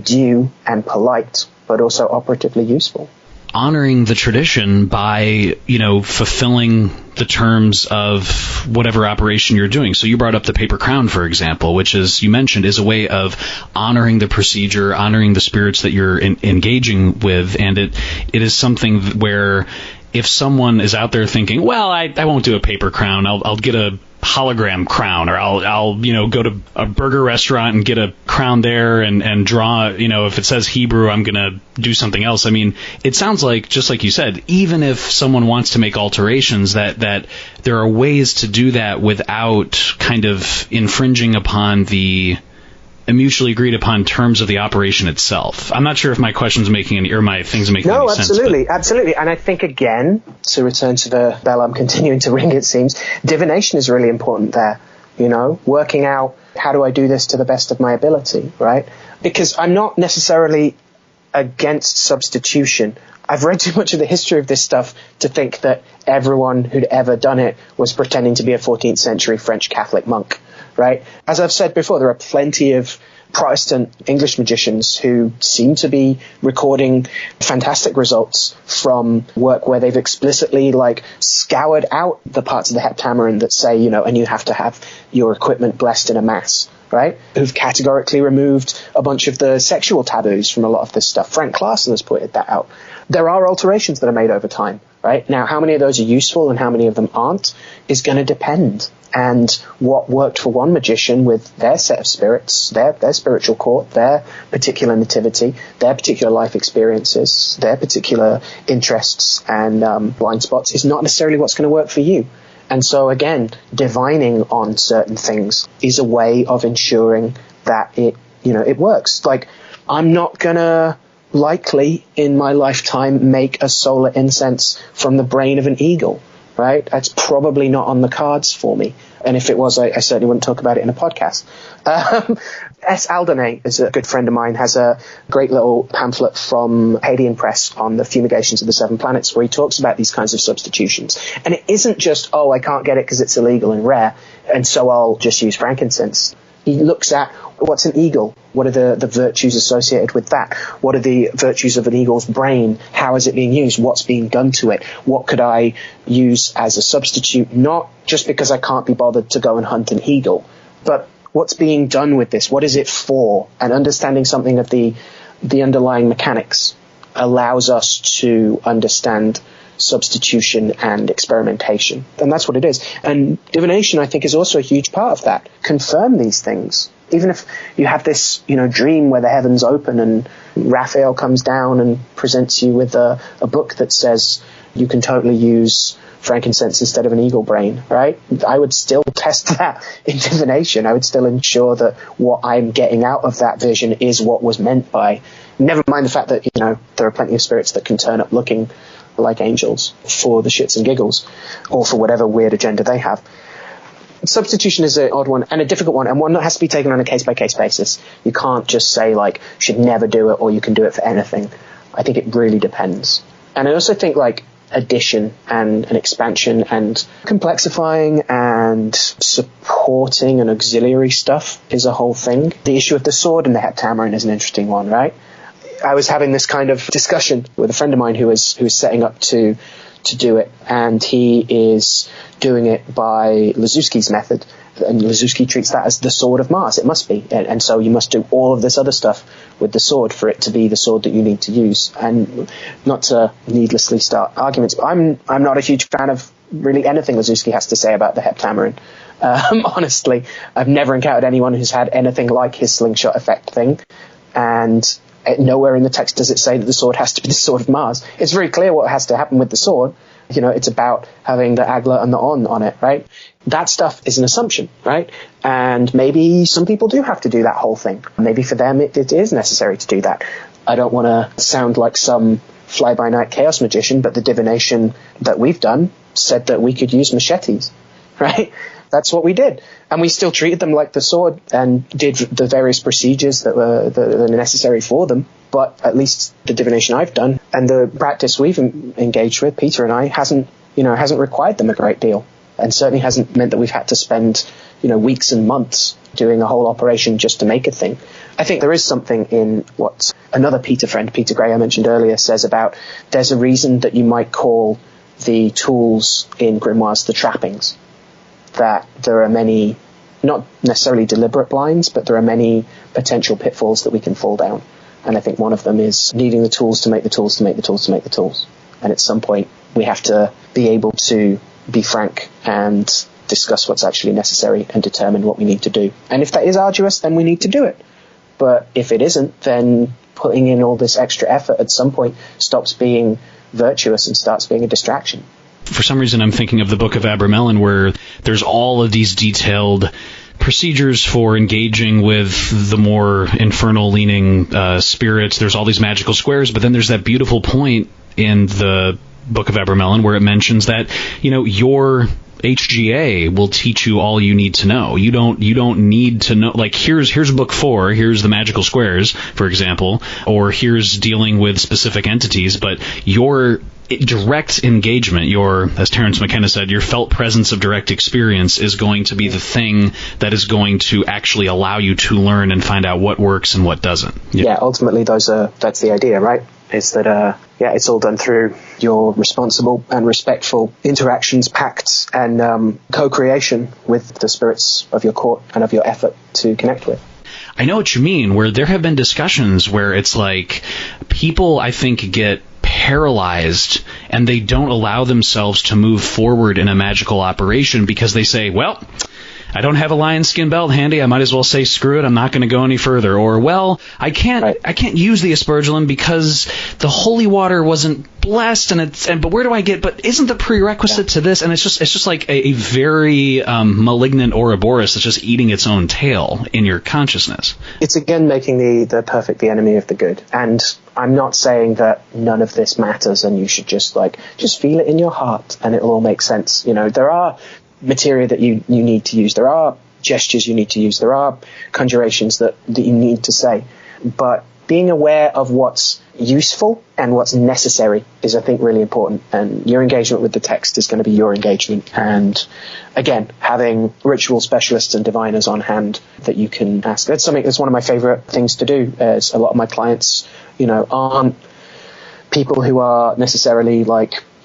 due and polite, but also operatively useful.
Honoring the tradition by, fulfilling the terms of whatever operation you're doing. So you brought up the paper crown, for example, which, as you mentioned, is a way of honoring the procedure, honoring the spirits that you're engaging with. And it is something where if someone is out there thinking, well, I won't do a paper crown, I'll get a hologram crown, or I'll go to a burger restaurant and get a crown there and draw, if it says Hebrew, I'm going to do something else. I mean, it sounds like, just like you said, even if someone wants to make alterations, that there are ways to do that without kind of infringing upon the mutually agreed upon terms of the operation itself. I'm not sure if my question's making any, or my thing's making any sense.
No, absolutely. And I think, again, to return to the bell I'm continuing to ring, it seems, divination is really important there. Working out, how do I do this to the best of my ability, right? Because I'm not necessarily against substitution. I've read too much of the history of this stuff to think that everyone who'd ever done it was pretending to be a 14th century French Catholic monk, right? As I've said before, there are plenty of Protestant English magicians who seem to be recording fantastic results from work where they've explicitly scoured out the parts of the Heptameron that say, and you have to have your equipment blessed in a mass, right? Who've categorically removed a bunch of the sexual taboos from a lot of this stuff. Frank Clarson has pointed that out. There are alterations that are made over time, right? Now, how many of those are useful and how many of them aren't is going to depend. And what worked for one magician with their set of spirits, their spiritual court, their particular nativity, their particular life experiences, their particular interests and blind spots is not necessarily what's going to work for you. And so, again, divining on certain things is a way of ensuring that it works. I'm not going to likely in my lifetime make a solar incense from the brain of an eagle, right? That's probably not on the cards for me. And if it was, I certainly wouldn't talk about it in a podcast. S. Alderney is a good friend of mine, has a great little pamphlet from Hadean Press on the fumigations of the 7 planets where he talks about these kinds of substitutions. And it isn't just, I can't get it because it's illegal and rare, and so I'll just use frankincense. He looks at what's an eagle? What are the virtues associated with that? What are the virtues of an eagle's brain? How is it being used? What's being done to it? What could I use as a substitute? Not just because I can't be bothered to go and hunt an eagle, but what's being done with this? What is it for? And understanding something of the underlying mechanics allows us to understand substitution and experimentation. And that's what it is. And divination, I think, is also a huge part of that. Confirm these things. Even if you have this, dream where the heavens open and Raphael comes down and presents you with a book that says you can totally use frankincense instead of an eagle brain, right? I would still test that in divination. I would still ensure that what I'm getting out of that vision is what was meant by. Never mind the fact that, there are plenty of spirits that can turn up looking like angels for the shits and giggles, or for whatever weird agenda they have. Substitution is an odd one and a difficult one, and one that has to be taken on a case-by-case basis. You can't just say, should never do it, or you can do it for anything. I think it really depends. And I also think, addition and an expansion and complexifying and supporting and auxiliary stuff is a whole thing. The issue of the sword and the Heptameron is an interesting one, right? I was having this kind of discussion with a friend of mine who was setting up to do it, and he is doing it by Lazowski's method, and Lazowski treats that as the sword of Mars. It must be, and so you must do all of this other stuff with the sword for it to be the sword that you need to use. And not to needlessly start arguments, but I'm not a huge fan of really anything Lazowski has to say about the Heptameron. Honestly, I've never encountered anyone who's had anything like his slingshot effect thing, and nowhere in the text does it say that the sword has to be the sword of Mars. It's very clear what has to happen with the sword. It's about having the agla and the on it, right? That stuff is an assumption, right? And maybe some people do have to do that whole thing. Maybe for them it is necessary to do that. I don't want to sound like some fly-by-night chaos magician, but the divination that we've done said that we could use machetes, right? That's what we did. And we still treated them like the sword and did the various procedures that were necessary for them. But at least the divination I've done and the practice we've engaged with, Peter and I, hasn't required them a great deal. And certainly hasn't meant that we've had to spend, weeks and months doing a whole operation just to make a thing. I think there is something in what another Peter friend, Peter Gray, I mentioned earlier, says about there's a reason that you might call the tools in grimoires the trappings. That there are many, not necessarily deliberate blinds, but there are many potential pitfalls that we can fall down. And I think one of them is needing the tools to make the tools to make the tools to make the tools. And at some point, we have to be able to be frank and discuss what's actually necessary and determine what we need to do. And if that is arduous, then we need to do it. But if it isn't, then putting in all this extra effort at some point stops being virtuous and starts being a distraction.
For some reason, I'm thinking of the Book of Abramelin, where there's all of these detailed procedures for engaging with the more infernal-leaning spirits. There's all these magical squares, but then there's that beautiful point in the Book of Ebermelon where it mentions that, your HGA will teach you all you need to know. You don't need to know, like, here's book 4, here's the magical squares, for example, or here's dealing with specific entities, but your direct engagement, as Terence McKenna said, your felt presence of direct experience is going to be the thing that is going to actually allow you to learn and find out what works and what doesn't.
Yeah, ultimately that's the idea, right? Is that, it's all done through your responsible and respectful interactions, pacts, and co-creation with the spirits of your court and of your effort to connect with.
I know what you mean, where there have been discussions where it's like people, I think, get paralyzed and they don't allow themselves to move forward in a magical operation because they say, well, I don't have a lion skin belt handy. I might as well say, screw it. I'm not going to go any further. Or, well, I can't use the aspergillum because the holy water wasn't blessed. But where do I get? But isn't the prerequisite to this? And it's just like a very malignant Ouroboros that's just eating its own tail in your consciousness. It's
again making the perfect the enemy of the good. And I'm not saying that none of this matters and you should just feel it in your heart and it'll all make sense. There are materia that you need to use. There are gestures you need to use. There are conjurations that you need to say. But being aware of what's useful and what's necessary is, I think, really important. And your engagement with the text is going to be your engagement. And again, having ritual specialists and diviners on hand that you can ask. That's one of my favorite things to do, as a lot of my clients, aren't people who are necessarily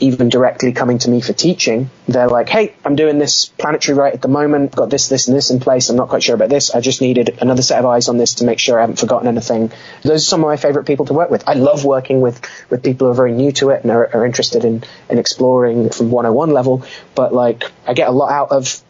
even directly coming to me for teaching. They're like, hey, I'm doing this planetary rite at the moment, got this and this in place, I'm not quite sure about this, I just needed another set of eyes on this to make sure I haven't forgotten anything. Those are some of my favorite people to work with. I love working with people who are very new to it and are interested in exploring from 101 level, but I get a lot out of,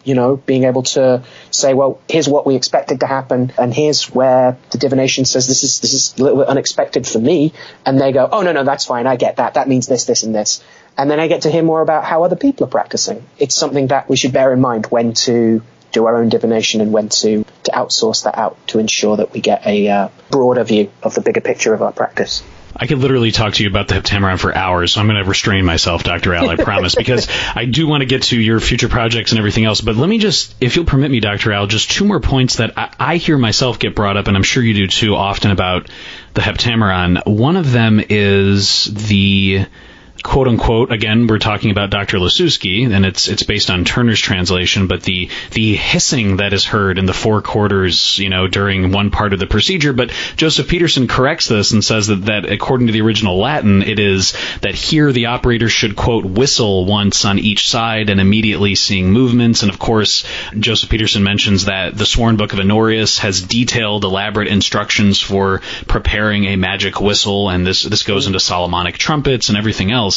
being able to say, well, here's what we expected to happen, and here's where the divination says this is a little bit unexpected for me, and they go, oh, no, that's fine, I get that means this and this. And then I get to hear more about how other people are practicing. It's something that we should bear in mind when to do our own divination and when to outsource that out to ensure that we get a broader view of the bigger picture of our practice.
I could literally talk to you about the Heptameron for hours, so I'm going to restrain myself, Dr. Al, I promise, because I do want to get to your future projects and everything else. But let me just, if you'll permit me, Dr. Al, just 2 more points that I hear myself get brought up, and I'm sure you do too, often about the Heptameron. One of them is the quote-unquote, again, we're talking about Dr. Lasuski, and it's based on Turner's translation, but the hissing that is heard in the 4 quarters, during one part of the procedure. But Joseph Peterson corrects this and says that according to the original Latin, it is that here the operator should, quote, whistle once on each side and immediately seeing movements. And of course, Joseph Peterson mentions that the Sworn Book of Honorius has detailed, elaborate instructions for preparing a magic whistle, and this goes into Solomonic trumpets and everything else.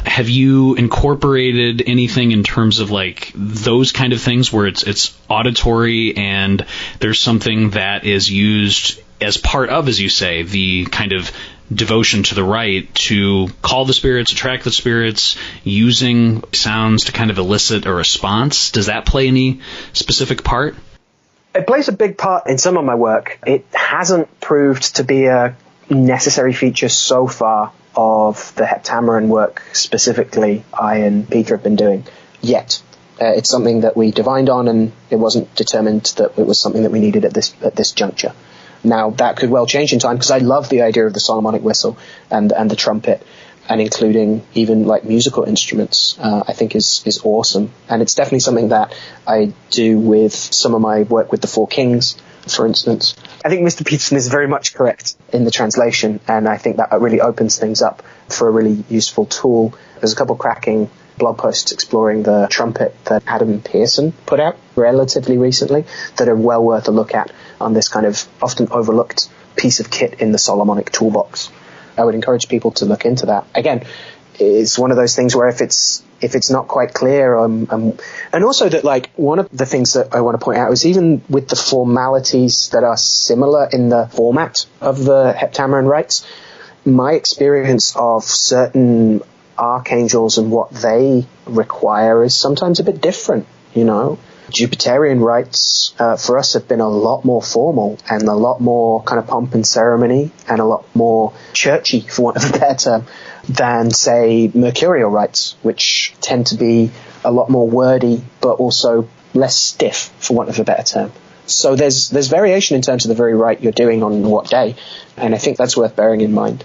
Have you incorporated anything in terms of those kind of things where it's auditory and there's something that is used as part of, as you say, the kind of devotion to the rite to call the spirits, attract the spirits, using sounds to kind of elicit a response? Does that play any specific part?
It plays a big part in some of my work. It hasn't proved to be a necessary feature so far of the Heptameron work specifically I and Peter have been doing yet. It's something that we divined on, and it wasn't determined that it was something that we needed at this juncture. Now, that could well change in time, because I love the idea of the Solomonic whistle and the trumpet, and including even musical instruments, I think is awesome. And it's definitely something that I do with some of my work with the 4 Kings, for instance. I think Mr. Peterson is very much correct in the translation, and I think that really opens things up for a really useful tool. There's a couple cracking blog posts exploring the trumpet that Adam Pearson put out relatively recently that are well worth a look at on this kind of often overlooked piece of kit in the Solomonic toolbox. I would encourage people to look into that. Again, it's one of those things where if it's not quite clear, and also that one of the things that I want to point out is even with the formalities that are similar in the format of the Heptameron rites, my experience of certain archangels and what they require is sometimes a bit different, Jupiterian rites for us have been a lot more formal and a lot more kind of pomp and ceremony and a lot more churchy, for want of a better term, than, say, Mercurial rites, which tend to be a lot more wordy but also less stiff, for want of a better term. So there's variation in terms of the very rite you're doing on what day, and I think that's worth bearing in mind.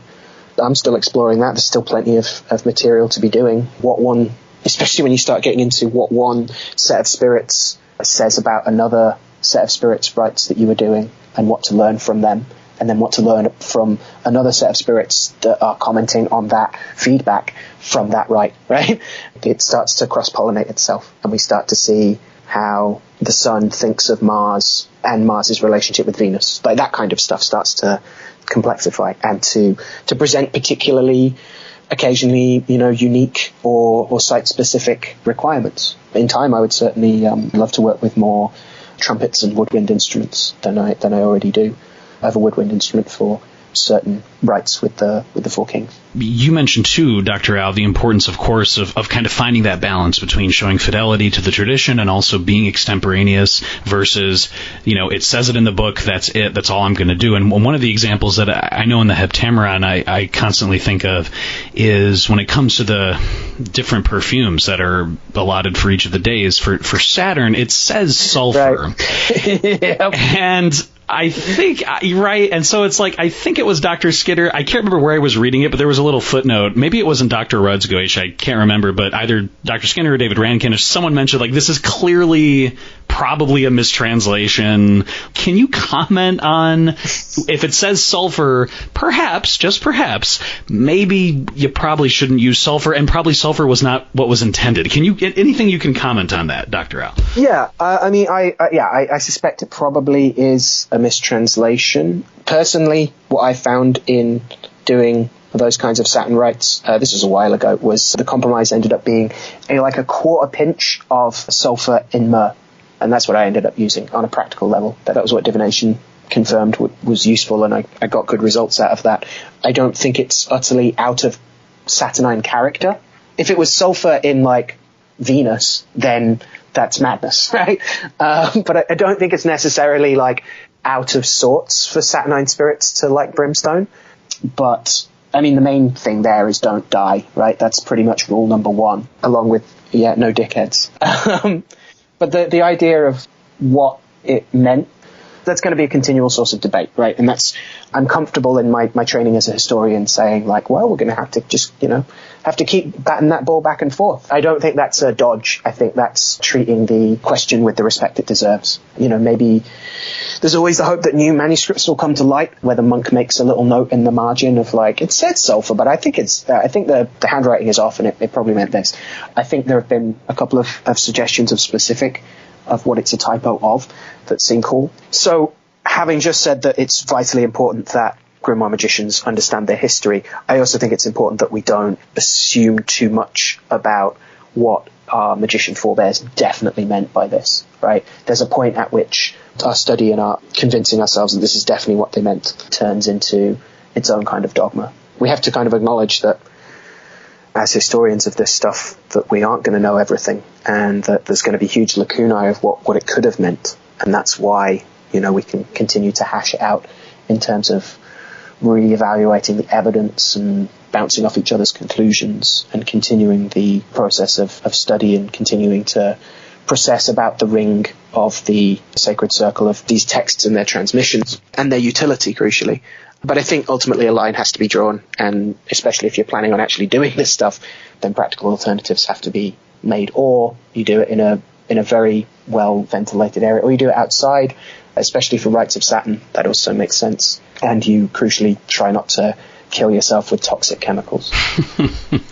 I'm still exploring that. There's still plenty of material to be doing. What one, especially when you start getting into what one set of spirits says about another set of spirits rites that you were doing, and what to learn from them, and then what to learn from another set of spirits that are commenting on that feedback from that rite, right? It starts to cross-pollinate itself, and we start to see how the sun thinks of Mars and Mars's relationship with Venus. Like, that kind of stuff starts to complexify and to present particularly, occasionally, unique or site-specific requirements. In time, I would certainly love to work with more trumpets and woodwind instruments than I already do. I have a woodwind instrument for certain rites with the Four Kings.
You mentioned too, Dr. Al, the importance, of course, of kind of finding that balance between showing fidelity to the tradition and also being extemporaneous versus, it says it in the book, that's it, that's all I'm going to do. And one of the examples that I know in the Heptameron I constantly think of is when it comes to the different perfumes that are allotted for each of the days. For Saturn, it says sulfur. Right. Yep. And I think, right, and so it's like, I think it was Dr. Skidder, I can't remember where I was reading it, but there was a little footnote, maybe it wasn't Dr. Rudd's Goetia, I can't remember, but either Dr. Skinner or David Rankin, or someone mentioned, like, this is clearly probably a mistranslation. Can you comment on, if it says sulfur, perhaps, just perhaps, maybe you probably shouldn't use sulfur, and probably sulfur was not what was intended. Can you, anything you can comment on that, Dr. Al?
Yeah, I suspect it probably is a mistranslation. Personally, what I found in doing those kinds of Saturn rites, this was a while ago, was the compromise ended up being a quarter pinch of sulfur in myrrh. And that's what I ended up using on a practical level. That was what Divination confirmed was useful, and I got good results out of that. I don't think it's utterly out of Saturnine character. If it was sulfur in, Venus, then that's madness, right? But I don't think it's necessarily, out of sorts for Saturnine spirits to like brimstone. But, the main thing there is don't die, right? That's pretty much rule number one, along with, no dickheads. But the idea of what it meant, that's going to be a continual source of debate, right? And I'm comfortable in my training as a historian saying, we're going to have to just, have to keep batting that ball back and forth. I don't think that's a dodge. I think that's treating the question with the respect it deserves. Maybe there's always the hope that new manuscripts will come to light where the monk makes a little note in the margin of it said sulfur, but I think the handwriting is off and it probably meant this. I think there have been a couple of suggestions of specific of what it's a typo of that seem cool. So having just said that it's vitally important that grimoire magicians understand their history, I also think it's important that we don't assume too much about what our magician forebears definitely meant by this, right? There's a point at which our study and our convincing ourselves that this is definitely what they meant turns into its own kind of dogma. We have to kind of acknowledge that as historians of this stuff, that we aren't going to know everything, and that there's going to be huge lacunae of what it could have meant. And that's why, we can continue to hash it out in terms of re-evaluating the evidence and bouncing off each other's conclusions and continuing the process of study and continuing to process about the ring of the sacred circle of these texts and their transmissions and their utility, crucially. But I think ultimately a line has to be drawn, and especially if you're planning on actually doing this stuff, then practical alternatives have to be made, or you do it in a very well ventilated area, or you do it outside, especially for rites of Saturn. That also makes sense. And you crucially try not to kill yourself with toxic chemicals.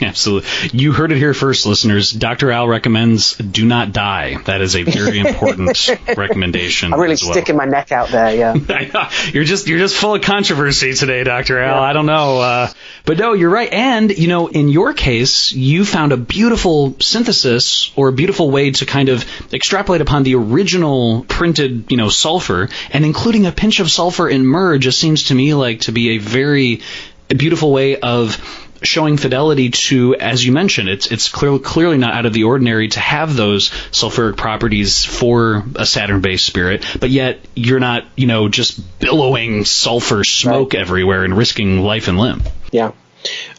Absolutely. You heard it here first, listeners. Dr. Al recommends do not die. That is a very important recommendation.
I'm really sticking my neck out there, yeah.
You're just full of controversy today, Dr. Al. Yeah. I don't know. But no, you're right. And, in your case, you found a beautiful synthesis or a beautiful way to kind of extrapolate upon the original printed, sulfur, and including a pinch of sulfur in myrrh just seems to me like to be a very beautiful way of showing fidelity to, as you mentioned, it's clearly not out of the ordinary to have those sulfuric properties for a Saturn-based spirit, but yet you're not, just billowing sulfur smoke everywhere and risking life and limb.
Yeah.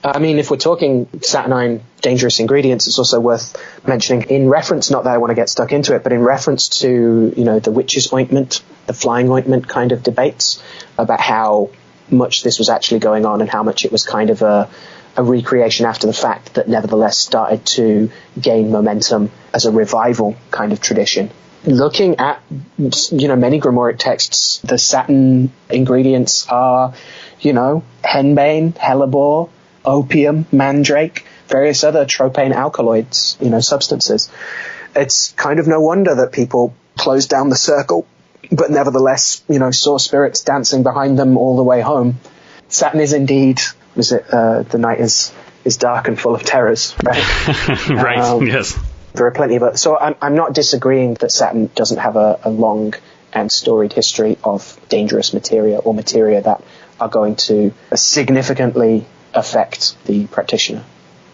I mean, if we're talking Saturnine dangerous ingredients, it's also worth mentioning in reference, not that I want to get stuck into it, but in reference to, the witch's ointment, the flying ointment kind of debates about how much this was actually going on and how much it was kind of a recreation after the fact that nevertheless started to gain momentum as a revival kind of tradition. Looking at, many Grimoire texts, the Saturn ingredients are, henbane, hellebore, opium, mandrake, various other tropane alkaloids, substances. It's kind of no wonder that people closed down the circle, but nevertheless, saw spirits dancing behind them all the way home. Saturn is indeed, the night is dark and full of terrors, right?
Right, yes.
There are plenty of others. So I'm not disagreeing that Saturn doesn't have a long and storied history of dangerous materia or materia that are going to significantly affect the practitioner.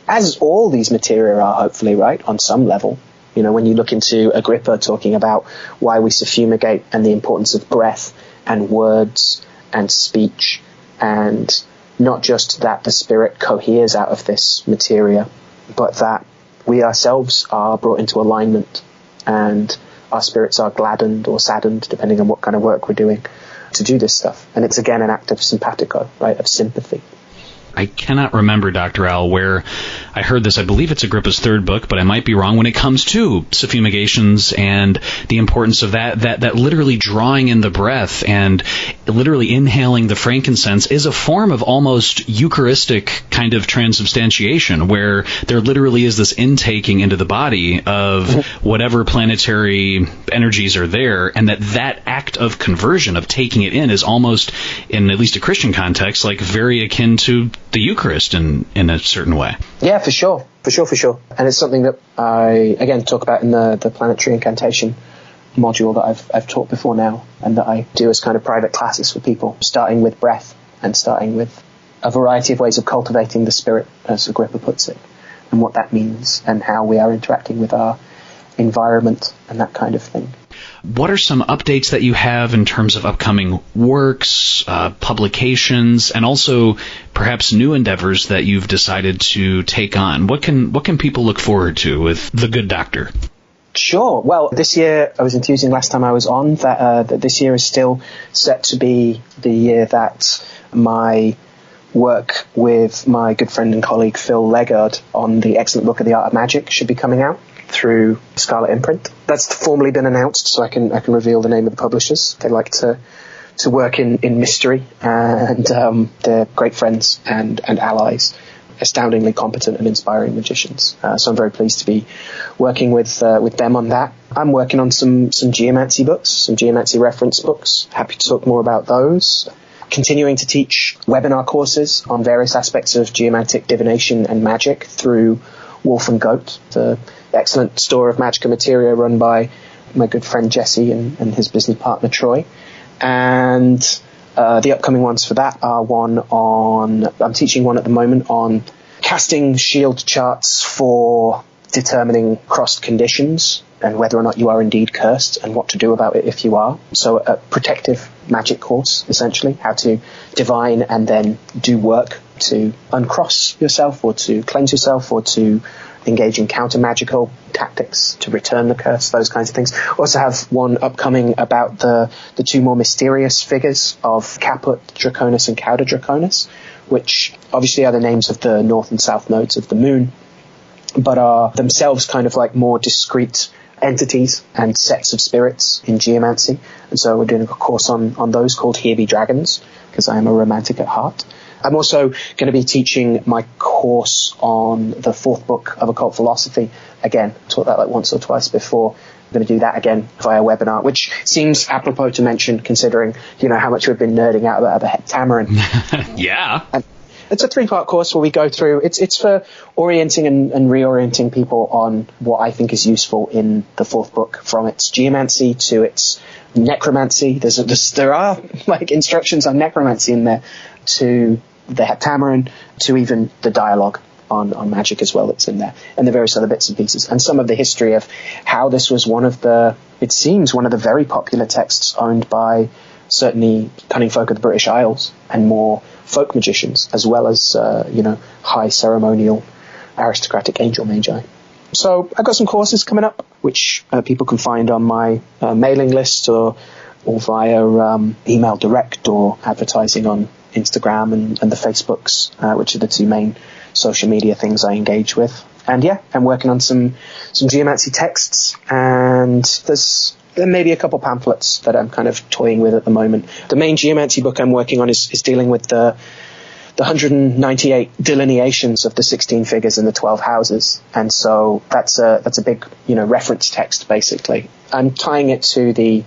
As all these materia are, hopefully, right, on some level. When you look into Agrippa talking about why we suffumigate and the importance of breath and words and speech, and not just that the spirit coheres out of this materia, but that we ourselves are brought into alignment and our spirits are gladdened or saddened, depending on what kind of work we're doing, to do this stuff. And it's again an act of simpatico, right, of sympathy.
I cannot remember, Dr. Al, where I heard this. I believe it's Agrippa's third book, but I might be wrong when it comes to suffumigations and the importance of that literally drawing in the breath and literally inhaling the frankincense is a form of almost Eucharistic kind of transubstantiation, where there literally is this intaking into the body of whatever planetary energies are there, and that act of conversion, of taking it in, is almost, in at least a Christian context, like very akin to the Eucharist in a certain way.
Yeah, for sure. And it's something that I, again, talk about in the Planetary Incantation module that I've taught before now, and that I do as kind of private classes for people, starting with breath and starting with a variety of ways of cultivating the spirit, as Agrippa puts it, and what that means and how we are interacting with our environment and that kind of thing.
What are some updates that you have in terms of upcoming works, publications, and also perhaps new endeavors that you've decided to take on? What can people look forward to with The Good Doctor?
Sure. Well, this year, I was enthusing last time I was on that this year is still set to be the year that my work with my good friend and colleague Phil Legard on the excellent book of The Art of Magic should be coming out through Scarlet Imprint. That's formally been announced, so I can reveal the name of the publishers. They like to work in mystery, and they're great friends and allies, astoundingly competent and inspiring magicians. So I'm very pleased to be working with them on that. I'm working on some geomancy books, some geomancy reference books. Happy to talk more about those. Continuing to teach webinar courses on various aspects of geomantic, divination, and magic through Wolf and Goat, the excellent store of magic and materia run by my good friend Jesse and his business partner Troy. And the upcoming ones for that are I'm teaching one at the moment on casting shield charts for determining crossed conditions and whether or not you are indeed cursed and what to do about it if you are. So a protective magic course, essentially, how to divine and then do work to uncross yourself or to cleanse yourself or to engage in counter-magical tactics to return the curse, those kinds of things. Also have one upcoming about the two more mysterious figures of Caput Draconis and Cauda Draconis, which obviously are the names of the north and south nodes of the moon, but are themselves kind of like more discrete entities and sets of spirits in geomancy. And so we're doing a course on those called Here Be Dragons, because I am a romantic at heart. I'm also going to be teaching my course on the fourth book of occult philosophy. Again, taught that like once or twice before. I'm going to do that again via webinar, which seems apropos to mention considering, how much we've been nerding out about the Heptameron.
Yeah.
And it's a 3-part course where we go through, it's for orienting and reorienting people on what I think is useful in the fourth book, from its geomancy to its necromancy. There are like instructions on necromancy in there, to the Heptameron to even the dialogue on magic as well that's in there, and the various other bits and pieces, and some of the history of how this was one of the very popular texts owned by certainly cunning folk of the British Isles and more folk magicians, as well as high ceremonial aristocratic angel magi. So I've got some courses coming up, which people can find on my mailing list or via email direct or advertising on Instagram and the Facebooks, which are the two main social media things I engage with. And yeah, I'm working on some geomancy texts, and there may be a couple pamphlets that I'm kind of toying with at the moment. The main geomancy book I'm working on is dealing with the 198 delineations of the 16 figures in the 12 houses, and so that's a big reference text basically. I'm tying it to the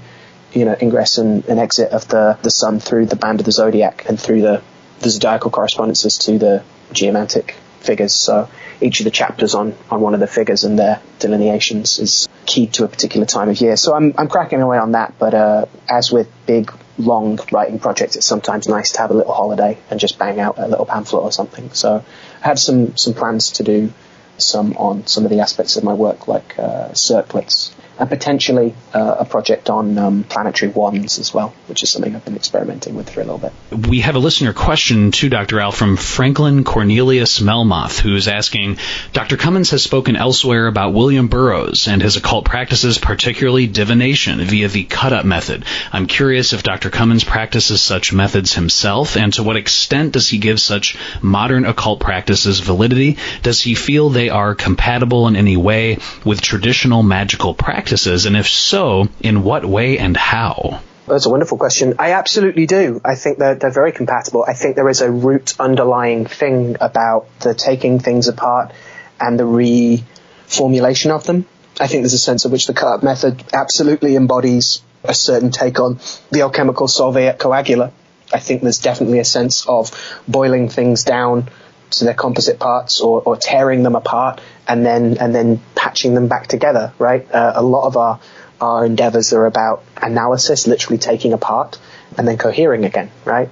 ingress and exit of the sun through the band of the zodiac and through the zodiacal correspondences to the geomantic figures. So each of the chapters on one of the figures and their delineations is keyed to a particular time of year. So I'm cracking away on that, but as with big, long writing projects, it's sometimes nice to have a little holiday and just bang out a little pamphlet or something. So I have some plans to do some on some of the aspects of my work, like circlets, and potentially a project on planetary wands as well, which is something I've been experimenting with for a little bit.
We have a listener question to Dr. Al from Franklin Cornelius Melmoth, who's asking, Dr. Cummins has spoken elsewhere about William Burroughs and his occult practices, particularly divination, via the cut-up method. I'm curious if Dr. Cummins practices such methods himself, and to what extent does he give such modern occult practices validity? Does he feel they are compatible in any way with traditional magical practices, and if so, in what way and how?
That's a wonderful question. I absolutely do. I think they're very compatible. I think there is a root underlying thing about the taking things apart and the reformulation of them. I think there's a sense in which the cut-up method absolutely embodies a certain take on the alchemical solve et coagula. I think there's definitely a sense of boiling things down to their composite parts or tearing them apart and then patching them back together, right? A lot of our endeavors are about analysis, literally taking apart and then cohering again, right?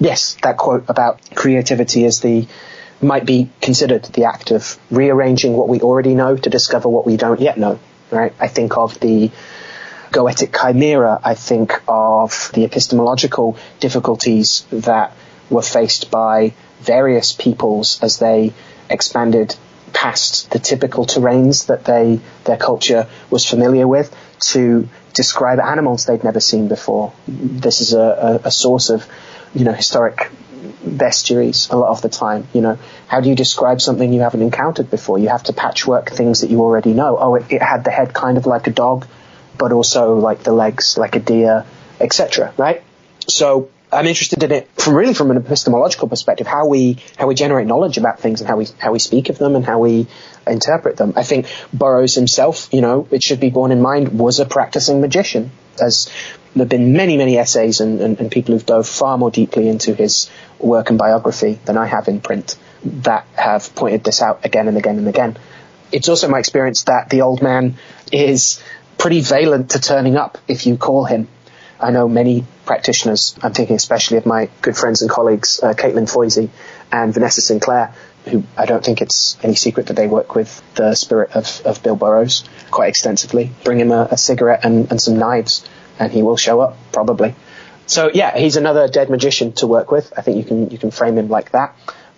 Yes, that quote about creativity might be considered the act of rearranging what we already know to discover what we don't yet know, right? I think of the goetic chimera. I think of the epistemological difficulties that were faced by various peoples as they expanded past the typical terrains that their culture was familiar with to describe animals they'd never seen before. This is a source of, historic bestiaries a lot of the time. How do you describe something you haven't encountered before? You have to patchwork things that you already know. Oh, it had the head kind of like a dog, but also like the legs like a deer, etc. Right? So I'm interested in it from an epistemological perspective, how we generate knowledge about things and how we speak of them and how we interpret them. I think Burroughs himself, it should be borne in mind, was a practicing magician. As there have been many, many essays and people who've dove far more deeply into his work and biography than I have in print that have pointed this out again and again and again. It's also my experience that the old man is pretty valent to turning up if you call him. I know many practitioners, I'm thinking especially of my good friends and colleagues, Caitlin Foisey and Vanessa Sinclair, who I don't think it's any secret that they work with the spirit of Bill Burroughs quite extensively. Bring him a cigarette and some knives and he will show up, probably. So yeah, he's another dead magician to work with. I think you can frame him like that.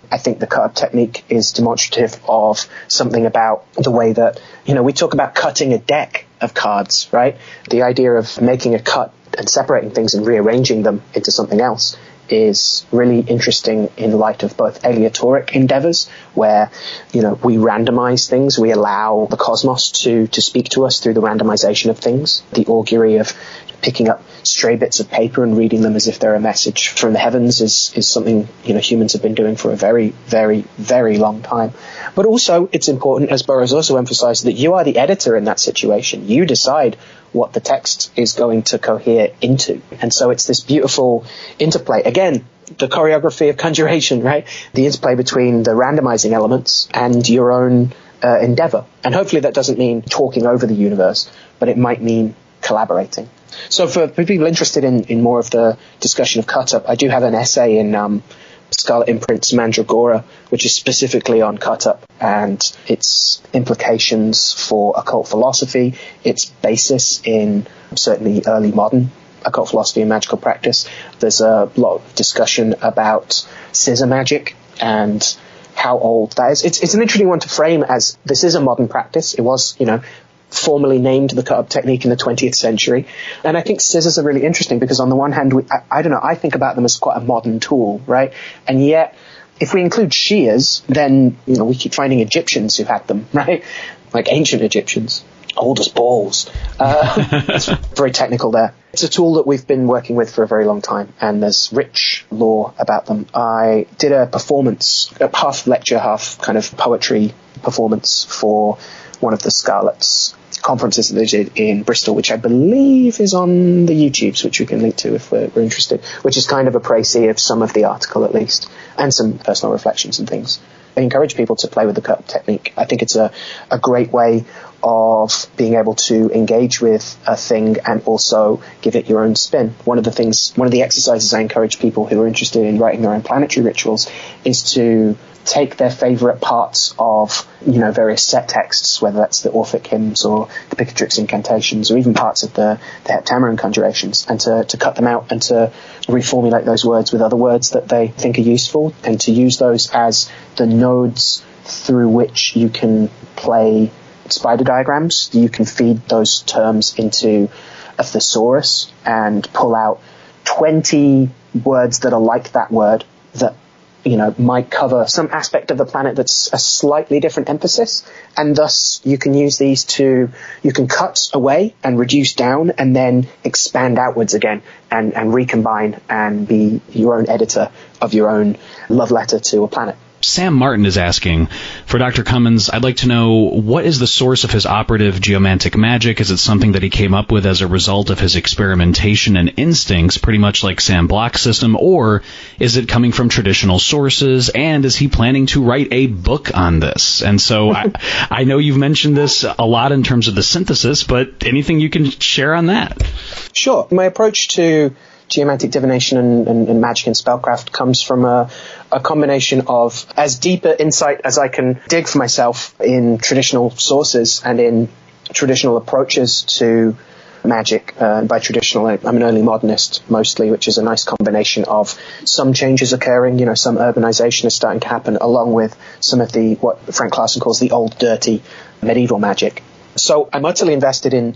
I think the cut-up technique is demonstrative of something about the way that, we talk about cutting a deck of cards, right? The idea of making a cut and separating things and rearranging them into something else is really interesting in light of both aleatoric endeavors where, we randomize things, we allow the cosmos to speak to us through the randomization of things, the augury of picking up stray bits of paper and reading them as if they're a message from the heavens is something, humans have been doing for a very, very, very long time. But also, it's important, as Burroughs also emphasized, that you are the editor in that situation. You decide what the text is going to cohere into. And so it's this beautiful interplay. Again, the choreography of conjuration, right? The interplay between the randomizing elements and your own endeavor. And hopefully that doesn't mean talking over the universe, but it might mean collaborating. So for people interested in more of the discussion of cut-up, I do have an essay in Scarlet Imprint's Mandragora, which is specifically on cut-up and its implications for occult philosophy, its basis in certainly early modern occult philosophy and magical practice. There's a lot of discussion about scissor magic and how old that is. It's an interesting one to frame as this is a modern practice. It was, formally named the cut-up technique in the 20th century. And I think scissors are really interesting because on the one hand, I don't know, I think about them as quite a modern tool, right? And yet, if we include shears, then, we keep finding Egyptians who had them, right? Like ancient Egyptians. Old as balls. It's very technical there. It's a tool that we've been working with for a very long time, and there's rich lore about them. I did a performance, half lecture, half kind of poetry performance for one of the Scarlet's conferences that they did in Bristol, which I believe is on the YouTubes, which we can link to if we're interested, which is kind of a précis of some of the article at least, and some personal reflections and things. I encourage people to play with the cut-up technique. I think it's a great way of being able to engage with a thing and also give it your own spin. One of the exercises I encourage people who are interested in writing their own planetary rituals is to take their favorite parts of, various set texts, whether that's the Orphic hymns or the Picatrix incantations or even parts of the Heptameron conjurations, and to cut them out and to reformulate those words with other words that they think are useful, and to use those as the nodes through which you can play spider diagrams. You can feed those terms into a thesaurus and pull out 20 words that are like that word that might cover some aspect of the planet that's a slightly different emphasis, and thus you can use these you can cut away and reduce down and then expand outwards again and recombine and be your own editor of your own love letter to a planet.
Sam Martin is asking, for Dr. Cummins, I'd like to know, what is the source of his operative geomantic magic? Is it something that he came up with as a result of his experimentation and instincts, pretty much like Sam Block's system, or is it coming from traditional sources, and is he planning to write a book on this? And so I know you've mentioned this a lot in terms of the synthesis, but anything you can share on that?
Sure. My approach to geomantic divination and magic and spellcraft comes from a combination of as deeper insight as I can dig for myself in traditional sources and in traditional approaches to magic. By traditional, I'm an early modernist mostly, which is a nice combination of some changes occurring, some urbanization is starting to happen, along with some of the, what Frank Clarson calls the old dirty medieval magic. So I'm utterly invested in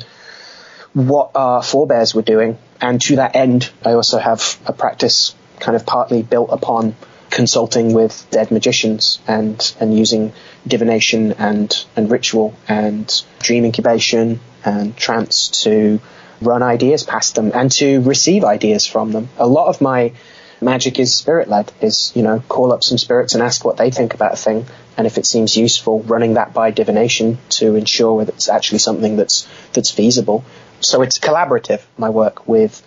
what our forebears were doing, and to that end, I also have a practice kind of partly built upon consulting with dead magicians and using divination and ritual and dream incubation and trance to run ideas past them and to receive ideas from them. A lot of my magic is spirit-led, is, call up some spirits and ask what they think about a thing, and if it seems useful, running that by divination to ensure whether it's actually something that's feasible. So it's collaborative, my work with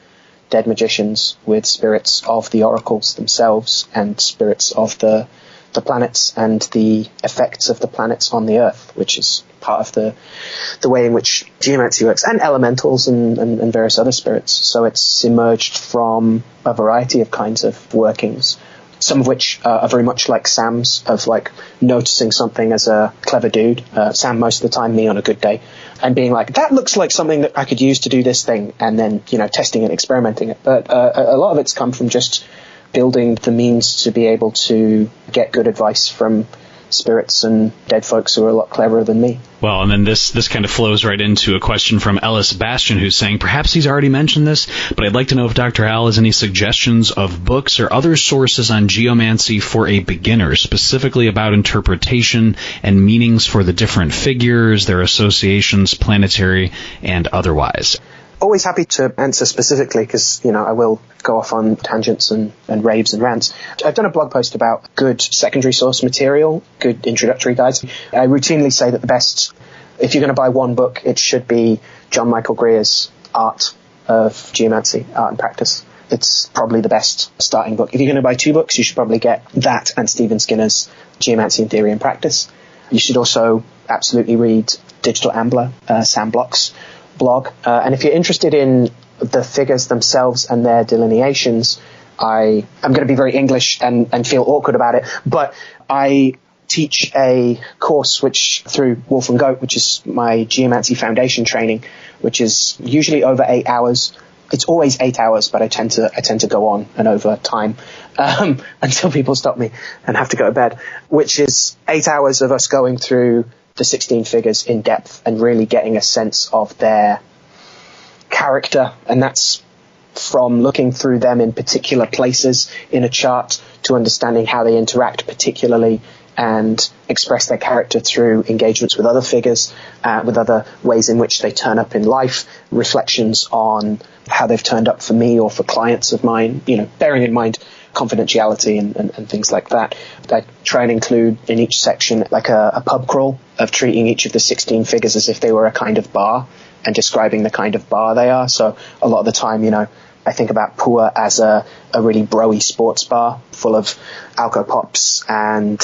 dead magicians, with spirits of the oracles themselves and spirits of the planets and the effects of the planets on the Earth, which is part of the way in which geomancy works, and elementals and various other spirits. So it's emerged from a variety of kinds of workings, some of which are very much like Sam's, of like noticing something as a clever dude. Sam most of the time, me on a good day, and being like, that looks like something that I could use to do this thing, and then, testing it, experimenting it. But a lot of it's come from just building the means to be able to get good advice from spirits and dead folks who are a lot cleverer than me.
Well, and then this kind of flows right into a question from Ellis Bastian, who's saying, perhaps he's already mentioned this, but I'd like to know if Dr. Al has any suggestions of books or other sources on geomancy for a beginner, specifically about interpretation and meanings for the different figures, their associations, planetary and otherwise.
Always happy to answer specifically because, I will go off on tangents and raves and rants. I've done a blog post about good secondary source material, good introductory guides. I routinely say that the best, if you're going to buy one book, it should be John Michael Greer's Art of Geomancy, Art and Practice. It's probably the best starting book. If you're going to buy two books, you should probably get that and Stephen Skinner's Geomancy in Theory and Practice. You should also absolutely read Digital Ambler, Sam Block's blog. And if you're interested in the figures themselves and their delineations, I'm going to be very English and feel awkward about it, but I teach a course which through Wolf and Goat, which is my Geomancy foundation training, which is usually over 8 hours. It's always 8 hours, but I tend to go on and over time until people stop me and have to go to bed, which is 8 hours of us going through the 16 figures in depth and really getting a sense of their character. And that's from looking through them in particular places in a chart to understanding how they interact particularly and express their character through engagements with other figures, with other ways in which they turn up in life, reflections on how they've turned up for me or for clients of mine, bearing in mind confidentiality and things like that. I try and include in each section like a pub crawl of treating each of the 16 figures as if they were a kind of bar and describing the kind of bar they are. So a lot of the time, I think about Poor as a really bro-y sports bar full of alco pops and,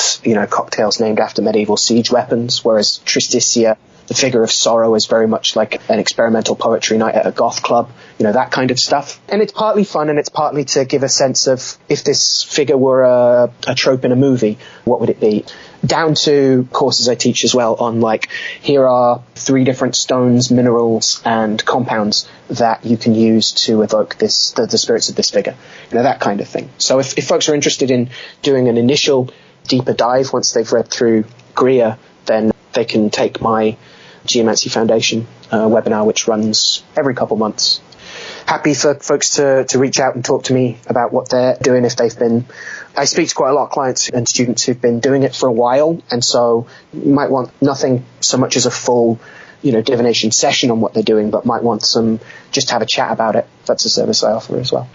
cocktails named after medieval siege weapons, whereas Tristitia, the figure of sorrow, is very much like an experimental poetry night at a goth club, that kind of stuff. And it's partly fun and it's partly to give a sense of if this figure were a trope in a movie, what would it be? Down to courses I teach as well on here are 3 different stones, minerals, and compounds that you can use to evoke the spirits of this figure. That kind of thing. So if folks are interested in doing an initial deeper dive once they've read through Greer, then they can take my Geomancy Foundation webinar, which runs every couple months. Happy for folks to reach out and talk to me about what they're doing if they've been. I speak to quite a lot of clients and students who've been doing it for a while, and so you might want nothing so much as a full, divination session on what they're doing, but might want just to have a chat about it. That's a service I offer as well.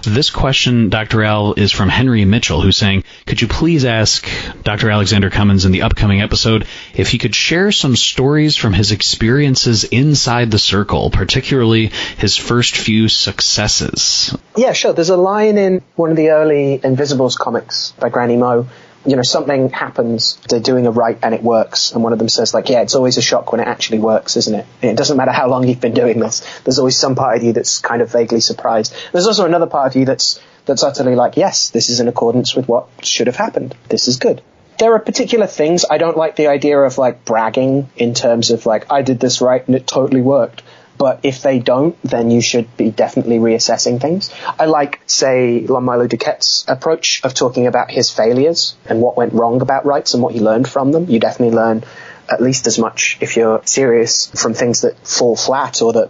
This question, Dr. Al, is from Henry Mitchell, who's saying, could you please ask Dr. Alexander Cummins in the upcoming episode if he could share some stories from his experiences inside the circle, particularly his first few successes?
Yeah, sure. There's a line in one of the early Invisibles comics by Granny Mo. Something happens, they're doing a rite and it works. And one of them says, it's always a shock when it actually works, isn't it? And it doesn't matter how long you've been doing this. There's always some part of you that's kind of vaguely surprised. There's also another part of you that's utterly yes, this is in accordance with what should have happened. This is good. There are particular things. I don't like the idea of bragging in terms of I did this right and it totally worked. But if they don't, then you should be definitely reassessing things. I like, say, Lon-Milo Duquette's approach of talking about his failures and what went wrong about rites and what he learned from them. You definitely learn at least as much, if you're serious, from things that fall flat or that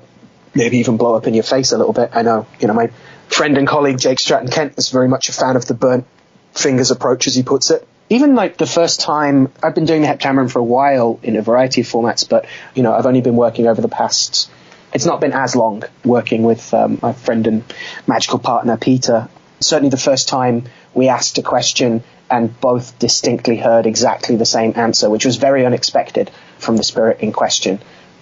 maybe even blow up in your face a little bit. I know, my friend and colleague Jake Stratton-Kent is very much a fan of the burnt fingers approach, as he puts it. Even the first time, I've been doing the Heptameron for a while in a variety of formats, but, I've only been working over the past... It's not been as long working with my friend and magical partner, Peter. Certainly the first time we asked a question and both distinctly heard exactly the same answer, which was very unexpected from the spirit in question,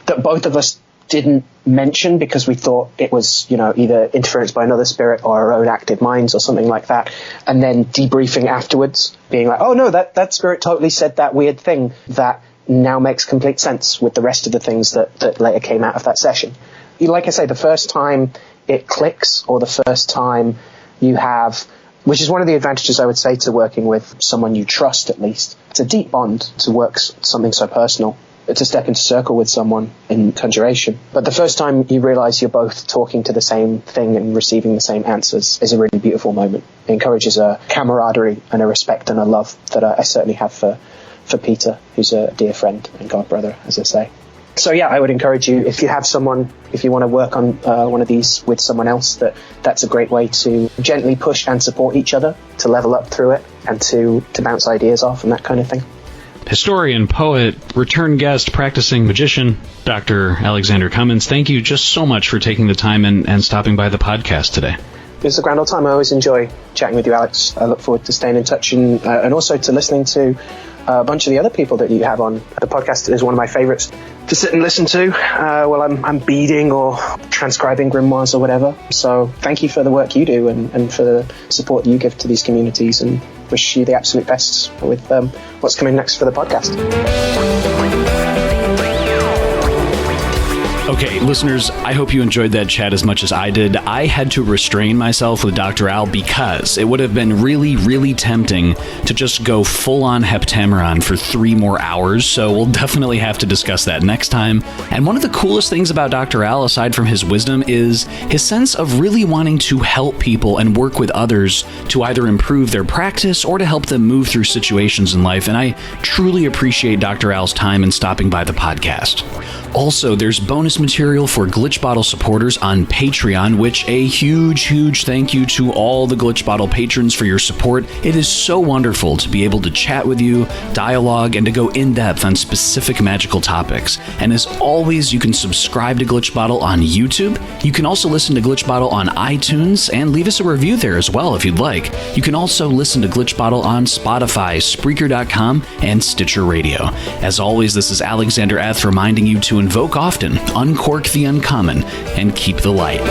that both of us didn't mention because we thought it was, either interference by another spirit or our own active minds or something like that. And then debriefing afterwards, being oh no, that spirit totally said that weird thing that now makes complete sense with the rest of the things that later came out of that session. Like I say, the first time it clicks, or the first time you have, which is one of the advantages I would say to working with someone you trust at least. It's a deep bond to work something so personal, to step into circle with someone in conjuration. But the first time you realize you're both talking to the same thing and receiving the same answers is a really beautiful moment. It encourages a camaraderie and a respect and a love that I certainly have for Peter, who's a dear friend and god brother, as I say. So yeah, I would encourage you, if you have someone, if you want to work on one of these with someone else, that's a great way to gently push and support each other, to level up through it, and to bounce ideas off and that kind of thing.
Historian, poet, return guest, practicing magician, Dr. Alexander Cummins, thank you just so much for taking the time and stopping by the podcast today.
It's a grand old time. I always enjoy chatting with you, Alex. I look forward to staying in touch and also to listening to a bunch of the other people that you have on. The podcast is one of my favorites to sit and listen to while I'm beading or transcribing grimoires or whatever. So thank you for the work you do and for the support that you give to these communities, and wish you the absolute best with what's coming next for the podcast.
Okay, listeners, I hope you enjoyed that chat as much as I did. I had to restrain myself with Dr. Al because it would have been really, really tempting to just go full-on Heptameron for 3 more hours, so we'll definitely have to discuss that next time. And one of the coolest things about Dr. Al, aside from his wisdom, is his sense of really wanting to help people and work with others to either improve their practice or to help them move through situations in life, and I truly appreciate Dr. Al's time in stopping by the podcast. Also, there's bonus material for Glitch Bottle supporters on Patreon, which a huge thank you to all the Glitch Bottle patrons for your support. It is so wonderful to be able to chat with you, dialogue, and to go in depth on specific magical topics. And as always, you can subscribe to Glitch Bottle on YouTube. You can also listen to Glitch Bottle on iTunes and leave us a review there as well if you'd like. You can also listen to Glitch Bottle on Spotify, Spreaker.com, and Stitcher Radio. As always, this is Alexander Eth reminding you to invoke often, uncork the uncommon, and keep the light.